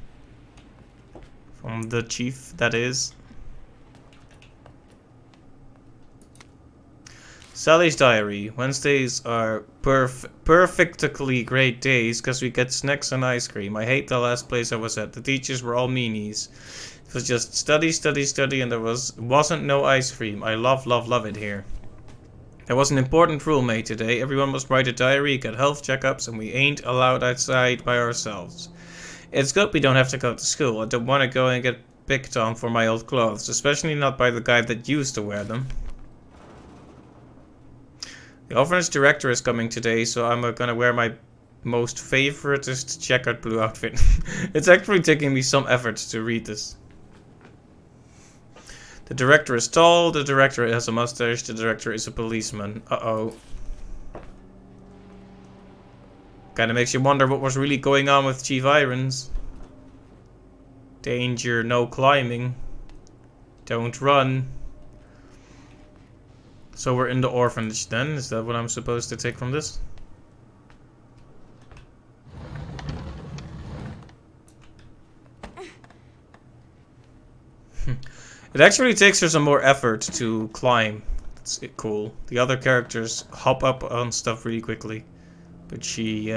From the Chief, that is. Sally's diary. Wednesdays are perfectly great days because we get snacks and ice cream. I hate the last place I was at. The teachers were all meanies. It was just study, study, study, and there wasn't no ice cream. I love, love, love it here. There was an important rule made today. Everyone must write a diary, get health checkups, and we ain't allowed outside by ourselves. It's good we don't have to go to school. I don't want to go and get picked on for my old clothes, especially not by the guy that used to wear them. The orphanage director is coming today, so I'm gonna wear my most favoritist checkered blue outfit. It's actually taking me some effort to read this. The director is tall, the director has a mustache, the director is a policeman. Uh-oh. Kinda makes you wonder what was really going on with Chief Irons. Danger, no climbing. Don't run. So we're in the orphanage then, is that what I'm supposed to take from this? It actually takes her some more effort to climb. That's cool. The other characters hop up on stuff really quickly. But she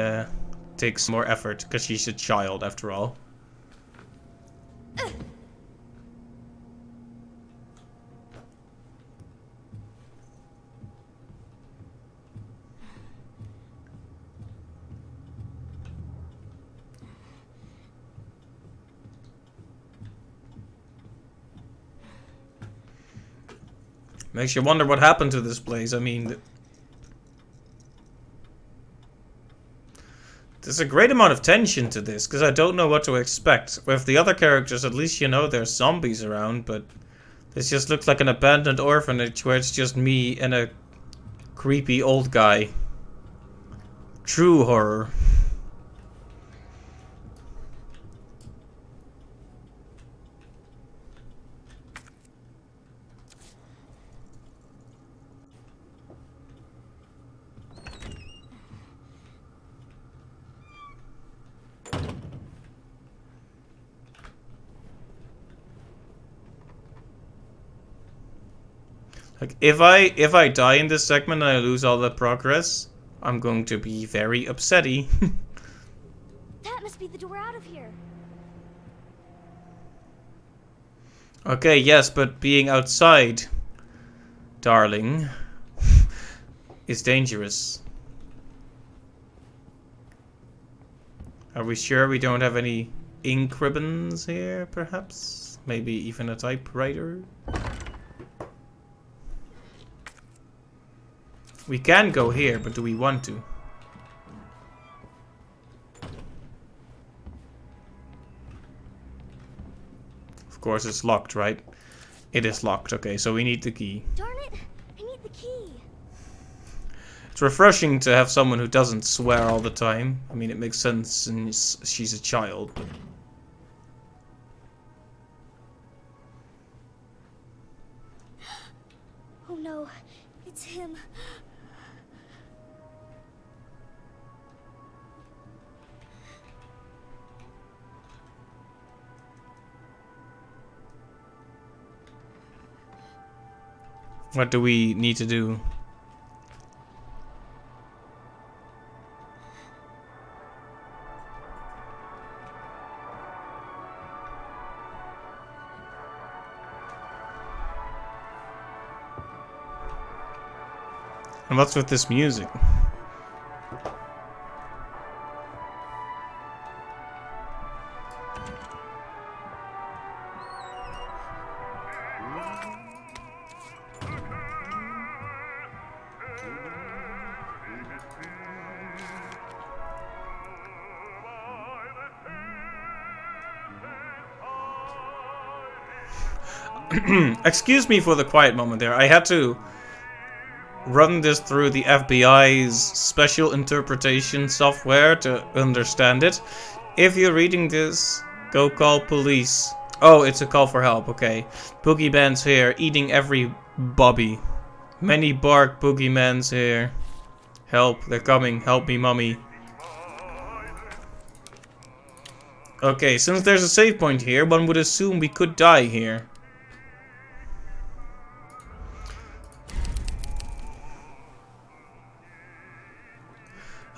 takes more effort because she's a child after all. Makes you wonder what happened to this place. I mean, there's a great amount of tension to this, because I don't know what to expect. With the other characters, at least you know there's zombies around, but this just looks like an abandoned orphanage where it's just me and a creepy old guy. True horror. Like, if I die in this segment and I lose all the progress, I'm going to be very upsetty. That must be the door out of here. Okay, yes, but being outside, darling, is dangerous. Are we sure we don't have any ink ribbons here, perhaps? Maybe even a typewriter? We can go here, but do we want to? Of course it's locked, right? It is locked, okay, so we need the key. Darn it! I need the key. It's refreshing to have someone who doesn't swear all the time. I mean, it makes sense since she's a child, but... Oh no, it's him. What do we need to do? And what's with this music? Excuse me for the quiet moment there. I had to run this through the FBI's special interpretation software to understand it. If you're reading this, go call police. Oh, it's a call for help, okay. Boogeyman's here, eating every bobby. Many bark boogeyman's here. Help, they're coming. Help me, mommy. Okay, since there's a save point here, one would assume we could die here.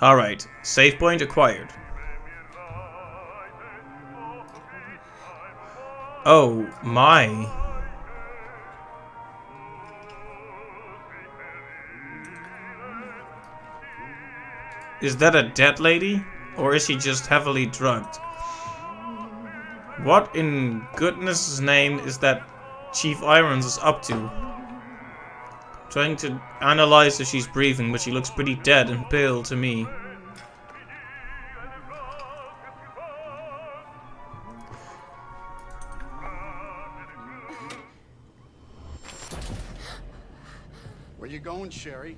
Alright, save point acquired. Oh my. Is that a dead lady? Or is she just heavily drugged? What in goodness' name is that Chief Irons is up to? Trying to analyze if she's breathing, but she looks pretty dead and pale to me. Where you going, Sherry?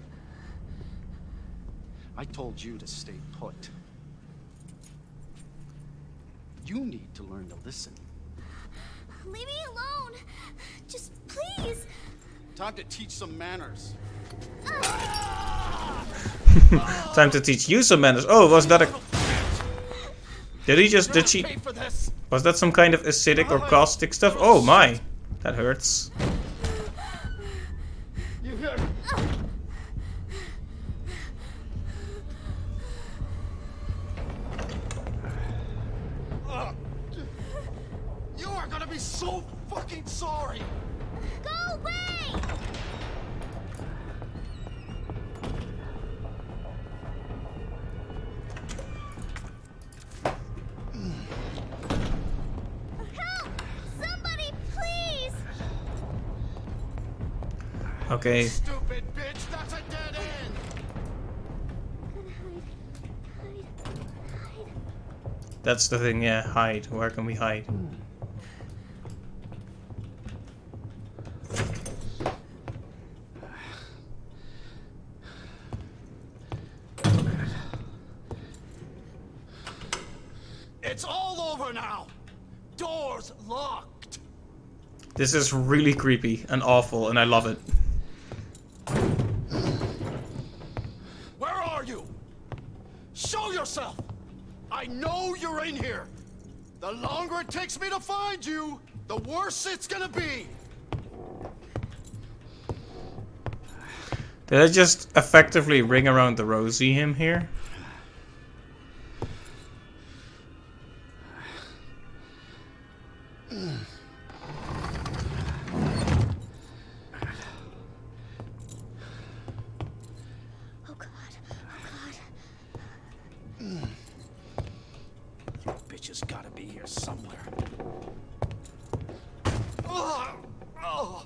I told you to stay put. You need to learn to listen. Leave me alone. Just please. Time to teach some manners. Time to teach you some manners. Oh, was that a... Did she... Pay for this. Was that some kind of acidic or caustic stuff? Oh my. That hurts. You hear? You are gonna be so fucking sorry. Go away! Help! Somebody, please! Okay. Stupid bitch, that's a dead end. Hide. That's the thing, yeah, hide. Where can we hide? It's all over now. Doors locked. This is really creepy and awful, and I love it. Where are you? Show yourself. I know you're in here. The longer it takes me to find you, the worse it's gonna be. Did I just effectively ring around the rosy him here? Oh God. You bitches gotta be here somewhere. Oh.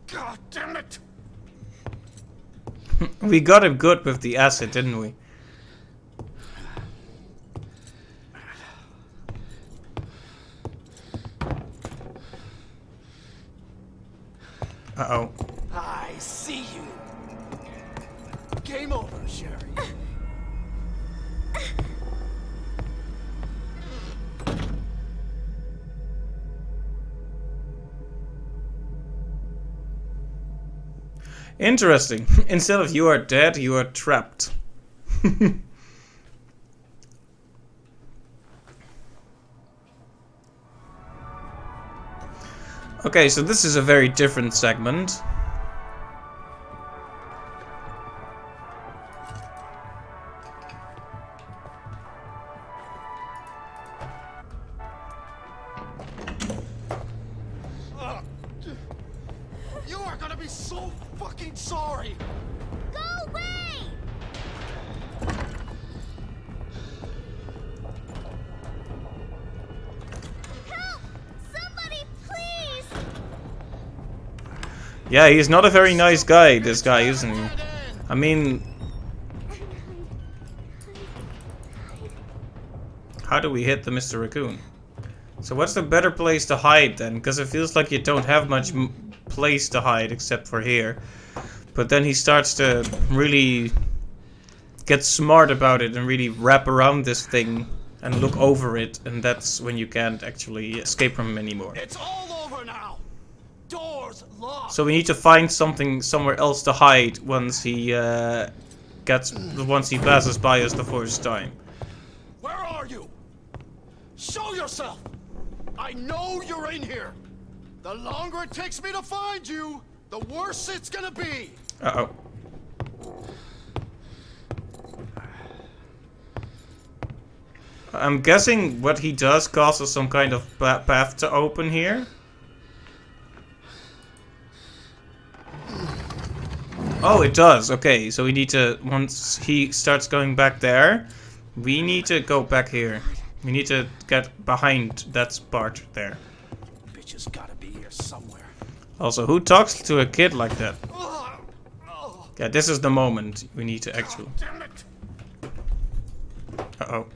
God damn it! We got him good with the acid, didn't we? Uh-oh. I see you. Game over, Sherry. Interesting. Instead of you are dead, you are trapped. Okay, so this is a very different segment. You are gonna be so fucking sorry. Go away! Help! Somebody, please! Yeah, he's not a very nice guy, this guy, isn't he? I mean, how do we hit the Mr. Raccoon? So what's the better place to hide then? Because it feels like you don't have much place to hide except for here. But then he starts to really get smart about it and really wrap around this thing and look over it. And that's when you can't actually escape from him anymore. It's all over now. Doors locked. So we need to find something somewhere else to hide once he passes by us the first time. Where are you? Show yourself. I know you're in here. The longer it takes me to find you, the worse it's gonna be. Uh-oh. I'm guessing what he does causes some kind of path to open here. Oh, it does. Okay, so we need to, once he starts going back there, we need to go back here. We need to get behind that part there. Bitches gotta be here somewhere. Also, who talks to a kid like that? Yeah, this is the moment we need to actually... Damn it. Uh-oh.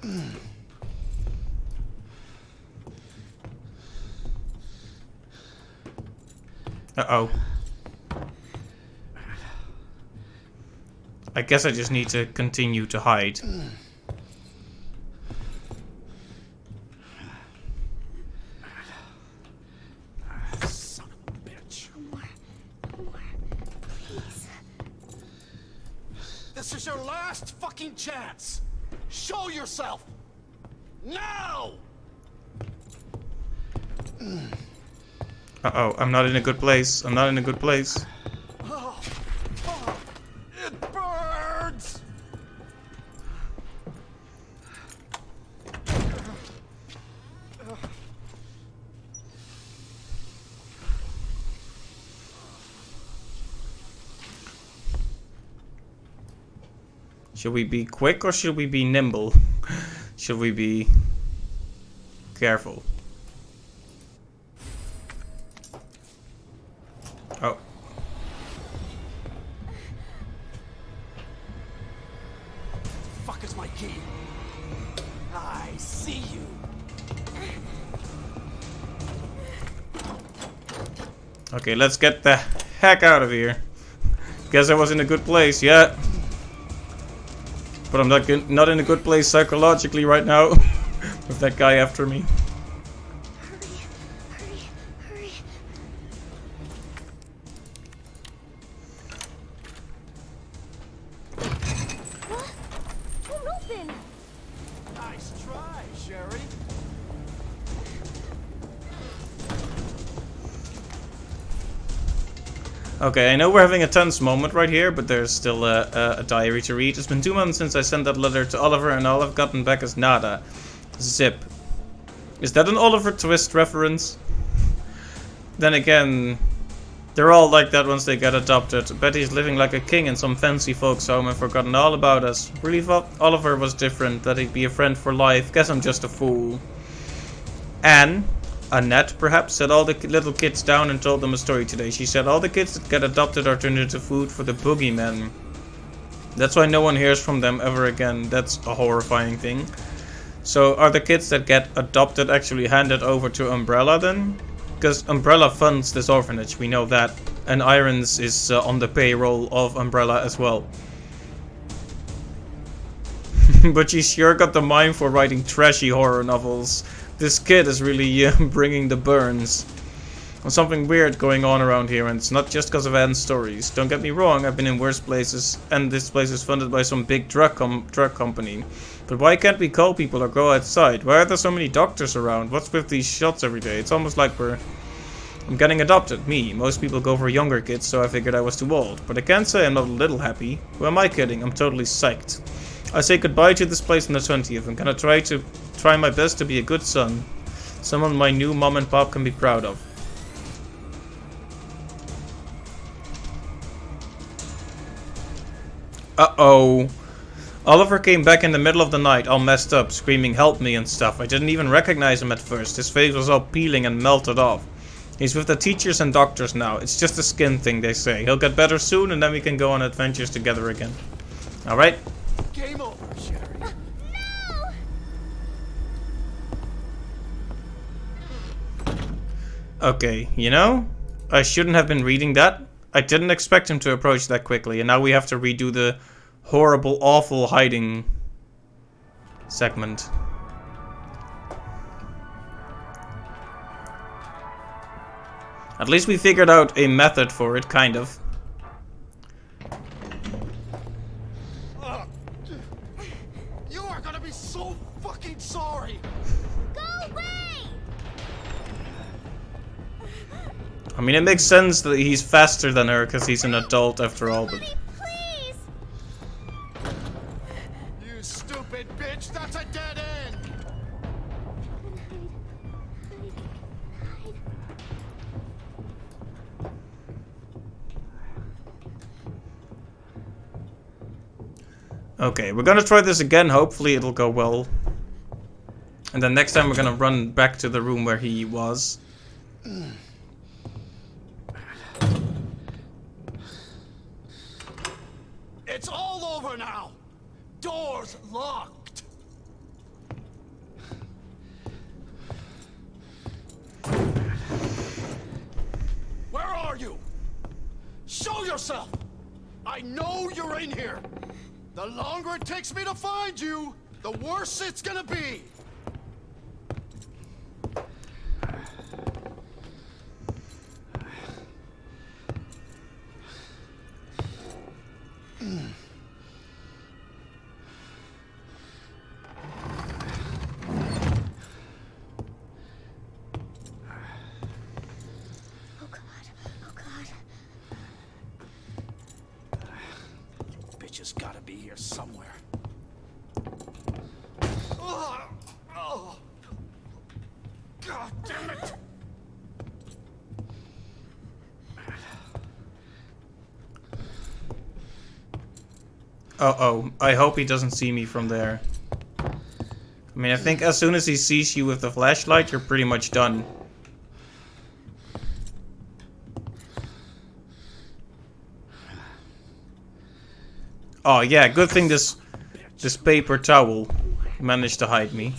Uh-oh. I guess I just need to continue to hide. Son of a bitch. No more, please. This is your last fucking chance. Show yourself. Now! Uh-oh, I'm not in a good place. I'm not in a good place. It burns! Should we be quick or should we be nimble? Should we be careful? Oh. key. I see you. Okay, let's get the heck out of here. Guess I was in a good place, yeah. But I'm not in a good place psychologically right now. With that guy after me. Hurry, hurry, hurry. What? Won't open. Nice try, Sherry. Okay, I know we're having a tense moment right here, but there's still a diary to read. It's been 2 months since I sent that letter to Oliver, and all I've gotten back is nada. Zip. Is that an Oliver Twist reference? Then again, they're all like that once they get adopted. Betty's living like a king in some fancy folks home and forgotten all about us. Really thought Oliver was different, that he'd be a friend for life. Guess I'm just a fool. Anne, Annette perhaps, sat all the little kids down and told them a story today. She said all the kids that get adopted are turned into food for the boogeymen. That's why no one hears from them ever again. That's a horrifying thing. So are the kids that get adopted actually handed over to Umbrella then? Because Umbrella funds this orphanage, we know that. And Irons is on the payroll of Umbrella as well. But she sure got the mind for writing trashy horror novels. This kid is really bringing the burns. There's something weird going on around here, and it's not just because of Anne's stories. Don't get me wrong, I've been in worse places, and this place is funded by some big drug company. But why can't we call people or go outside? Why are there so many doctors around? What's with these shots every day? It's almost like I'm getting adopted, me. Most people go for younger kids, so I figured I was too old. But I can't say I'm not a little happy. Who am I kidding? I'm totally psyched. I say goodbye to this place on the 20th. I'm gonna try my best to be a good son. Someone my new mom and pop can be proud of. Uh-oh. Oliver came back in the middle of the night, all messed up, screaming help me and stuff. I didn't even recognize him at first. His face was all peeling and melted off. He's with the teachers and doctors now. It's just a skin thing, they say. He'll get better soon and then we can go on adventures together again. Alright? Game over, Sherry. Okay, you know? I shouldn't have been reading that. I didn't expect him to approach that quickly, and now we have to redo the horrible, awful hiding segment. At least we figured out a method for it, kind of. You are gonna be so fucking sorry. Go away! I mean, it makes sense that he's faster than her because he's an adult after all, but... Please! You stupid bitch, that's a dead end. Okay, we're gonna try this again. Hopefully it'll go well. And then next time we're gonna run back to the room where he was. It's all over now. Doors locked. Where are you? Show yourself. I know you're in here. The longer it takes me to find you, the worse it's gonna be. Oh God, oh God. Bitch has gotta be here somewhere. Oh. God damn it! Uh-oh. I hope he doesn't see me from there. I mean, I think as soon as he sees you with the flashlight, you're pretty much done. Oh yeah, good thing this This paper towel managed to hide me.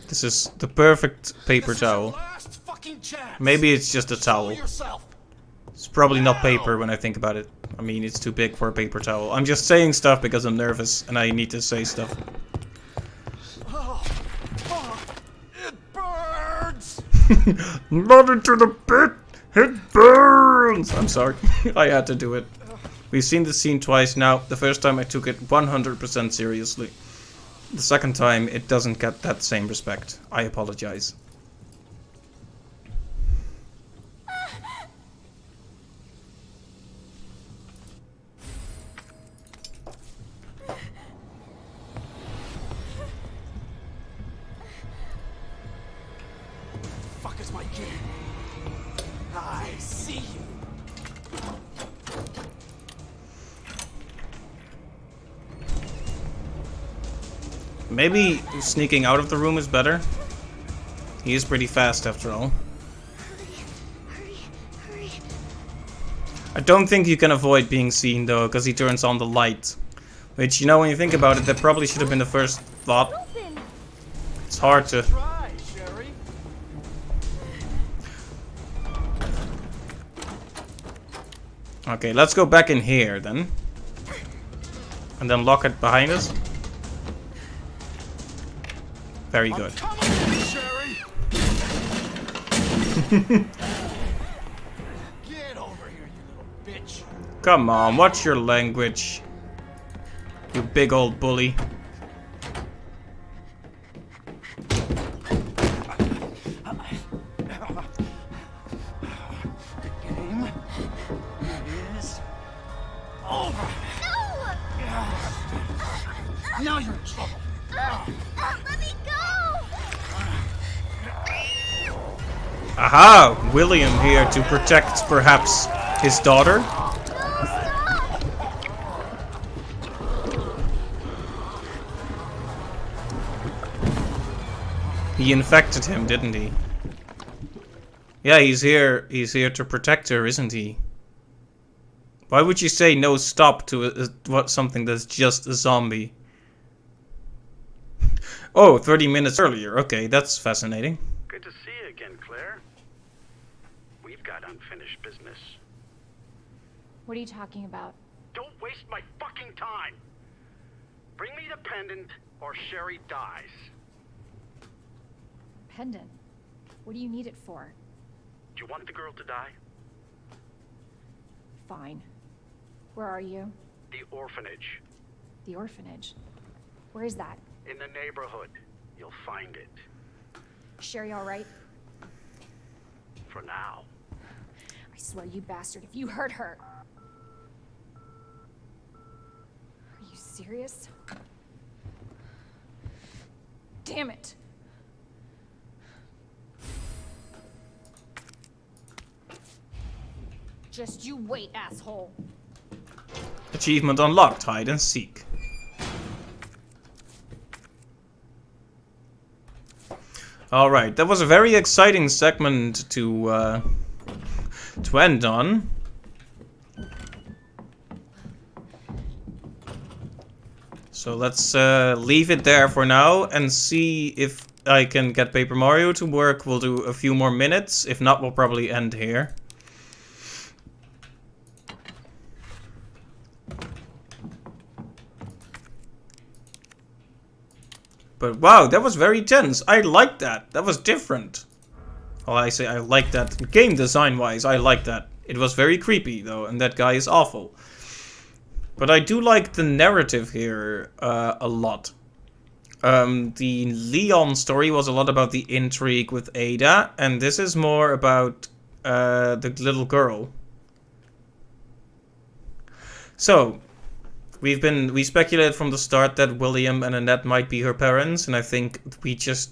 This is the perfect paper towel. Last fucking chance. Maybe it's just a Show towel. yourself. It's probably not paper when I think about it. I mean, it's too big for a paper towel. I'm just saying stuff because I'm nervous and I need to say stuff. It burns. Not into the pit! It burns! I'm sorry. I had to do it. We've seen this scene twice now. The first time I took it 100% seriously. The second time it doesn't get that same respect. I apologize. Fuck is my game? I see you. Maybe sneaking out of the room is better. He is pretty fast after all. Hurry, hurry. I don't think you can avoid being seen though, because he turns on the light. Which, you know, when you think about it, that probably should have been the first thought. Open. It's hard to... Try, Sherry. Okay, let's go back in here then. And then lock it behind us. Very good. Come on, Sherry. Get over here, you little bitch. Come on, watch your language. You big old bully. Game is over. Now you're in trouble. Let me go. Aha! William here to protect, perhaps, his daughter? He infected him, didn't he? Yeah, he's here to protect her, isn't he? Why would you say no stop to something that's just a zombie? Oh, 30 minutes earlier. Okay, that's fascinating. Good to see you again, Claire. We've got unfinished business. What are you talking about? Don't waste my fucking time. Bring me the pendant or Sherry dies. Pendant? What do you need it for? Do you want the girl to die? Fine. Where are you? The orphanage. The orphanage. Where is that? In the neighborhood. You'll find it. Sherry all right? For now. I swear, you bastard, if you hurt her... Are you serious? Damn it! Just you wait, asshole. Achievement unlocked, hide and seek. Alright, that was a very exciting segment to end on. So let's leave it there for now and see if I can get Paper Mario to work. We'll do a few more minutes. If not, we'll probably end here. But wow, that was very tense. I liked that. That was different. Well, I say I like that. Game design wise, I like that. It was very creepy though, and that guy is awful. But I do like the narrative here a lot. The Leon story was a lot about the intrigue with Ada, and this is more about the little girl. So, we speculated from the start that William and Annette might be her parents, and I think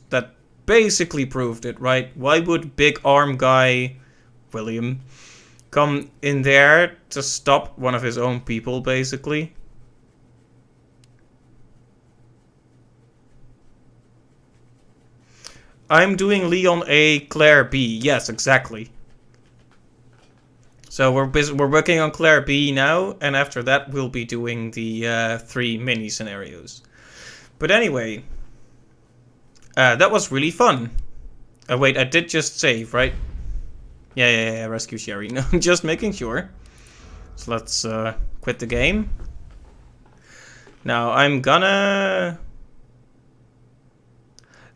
that basically proved it, right? Why would big arm guy William come in there to stop one of his own people, basically? I'm doing Leon A, Claire B. Yes, exactly. So we're working on Claire B now, and after that we'll be doing the 3 mini scenarios. But anyway, that was really fun. Wait, I did just save, right? Yeah, rescue Sherry. No, just making sure. So let's quit the game. Now I'm gonna...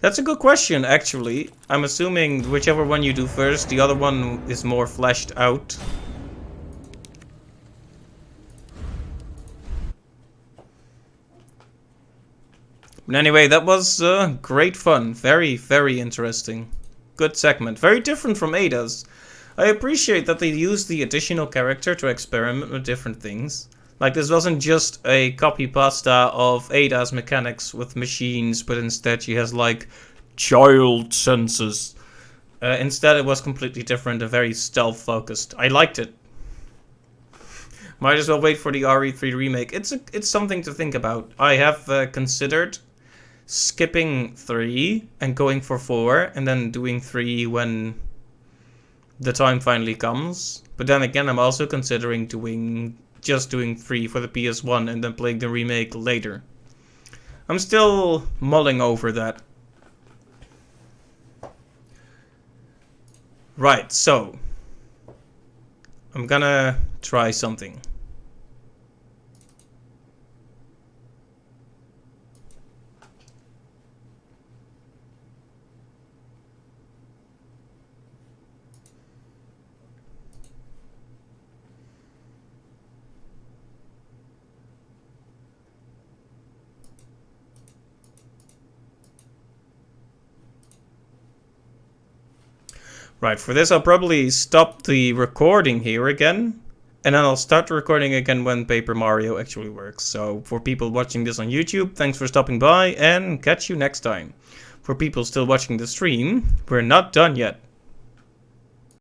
That's a good question, actually. I'm assuming whichever one you do first, the other one is more fleshed out. But anyway, that was great fun. Very, very interesting. Good segment. Very different from Ada's. I appreciate that they used the additional character to experiment with different things. Like, this wasn't just a copy-pasta of Ada's mechanics with machines, but instead she has, like, child senses. Instead, it was completely different and very stealth-focused. I liked it. Might as well wait for the RE3 remake. It's something to think about. I have considered skipping 3 and going for 4, and then doing 3 when the time finally comes. But then again, I'm also considering doing 3 for the PS1 and then playing the remake later. I'm still mulling over that. Right, so I'm gonna try something. Right, for this I'll probably stop the recording here again, and then I'll start the recording again when Paper Mario actually works. So for people watching this on YouTube, thanks for stopping by, and catch you next time. For people still watching the stream, we're not done yet.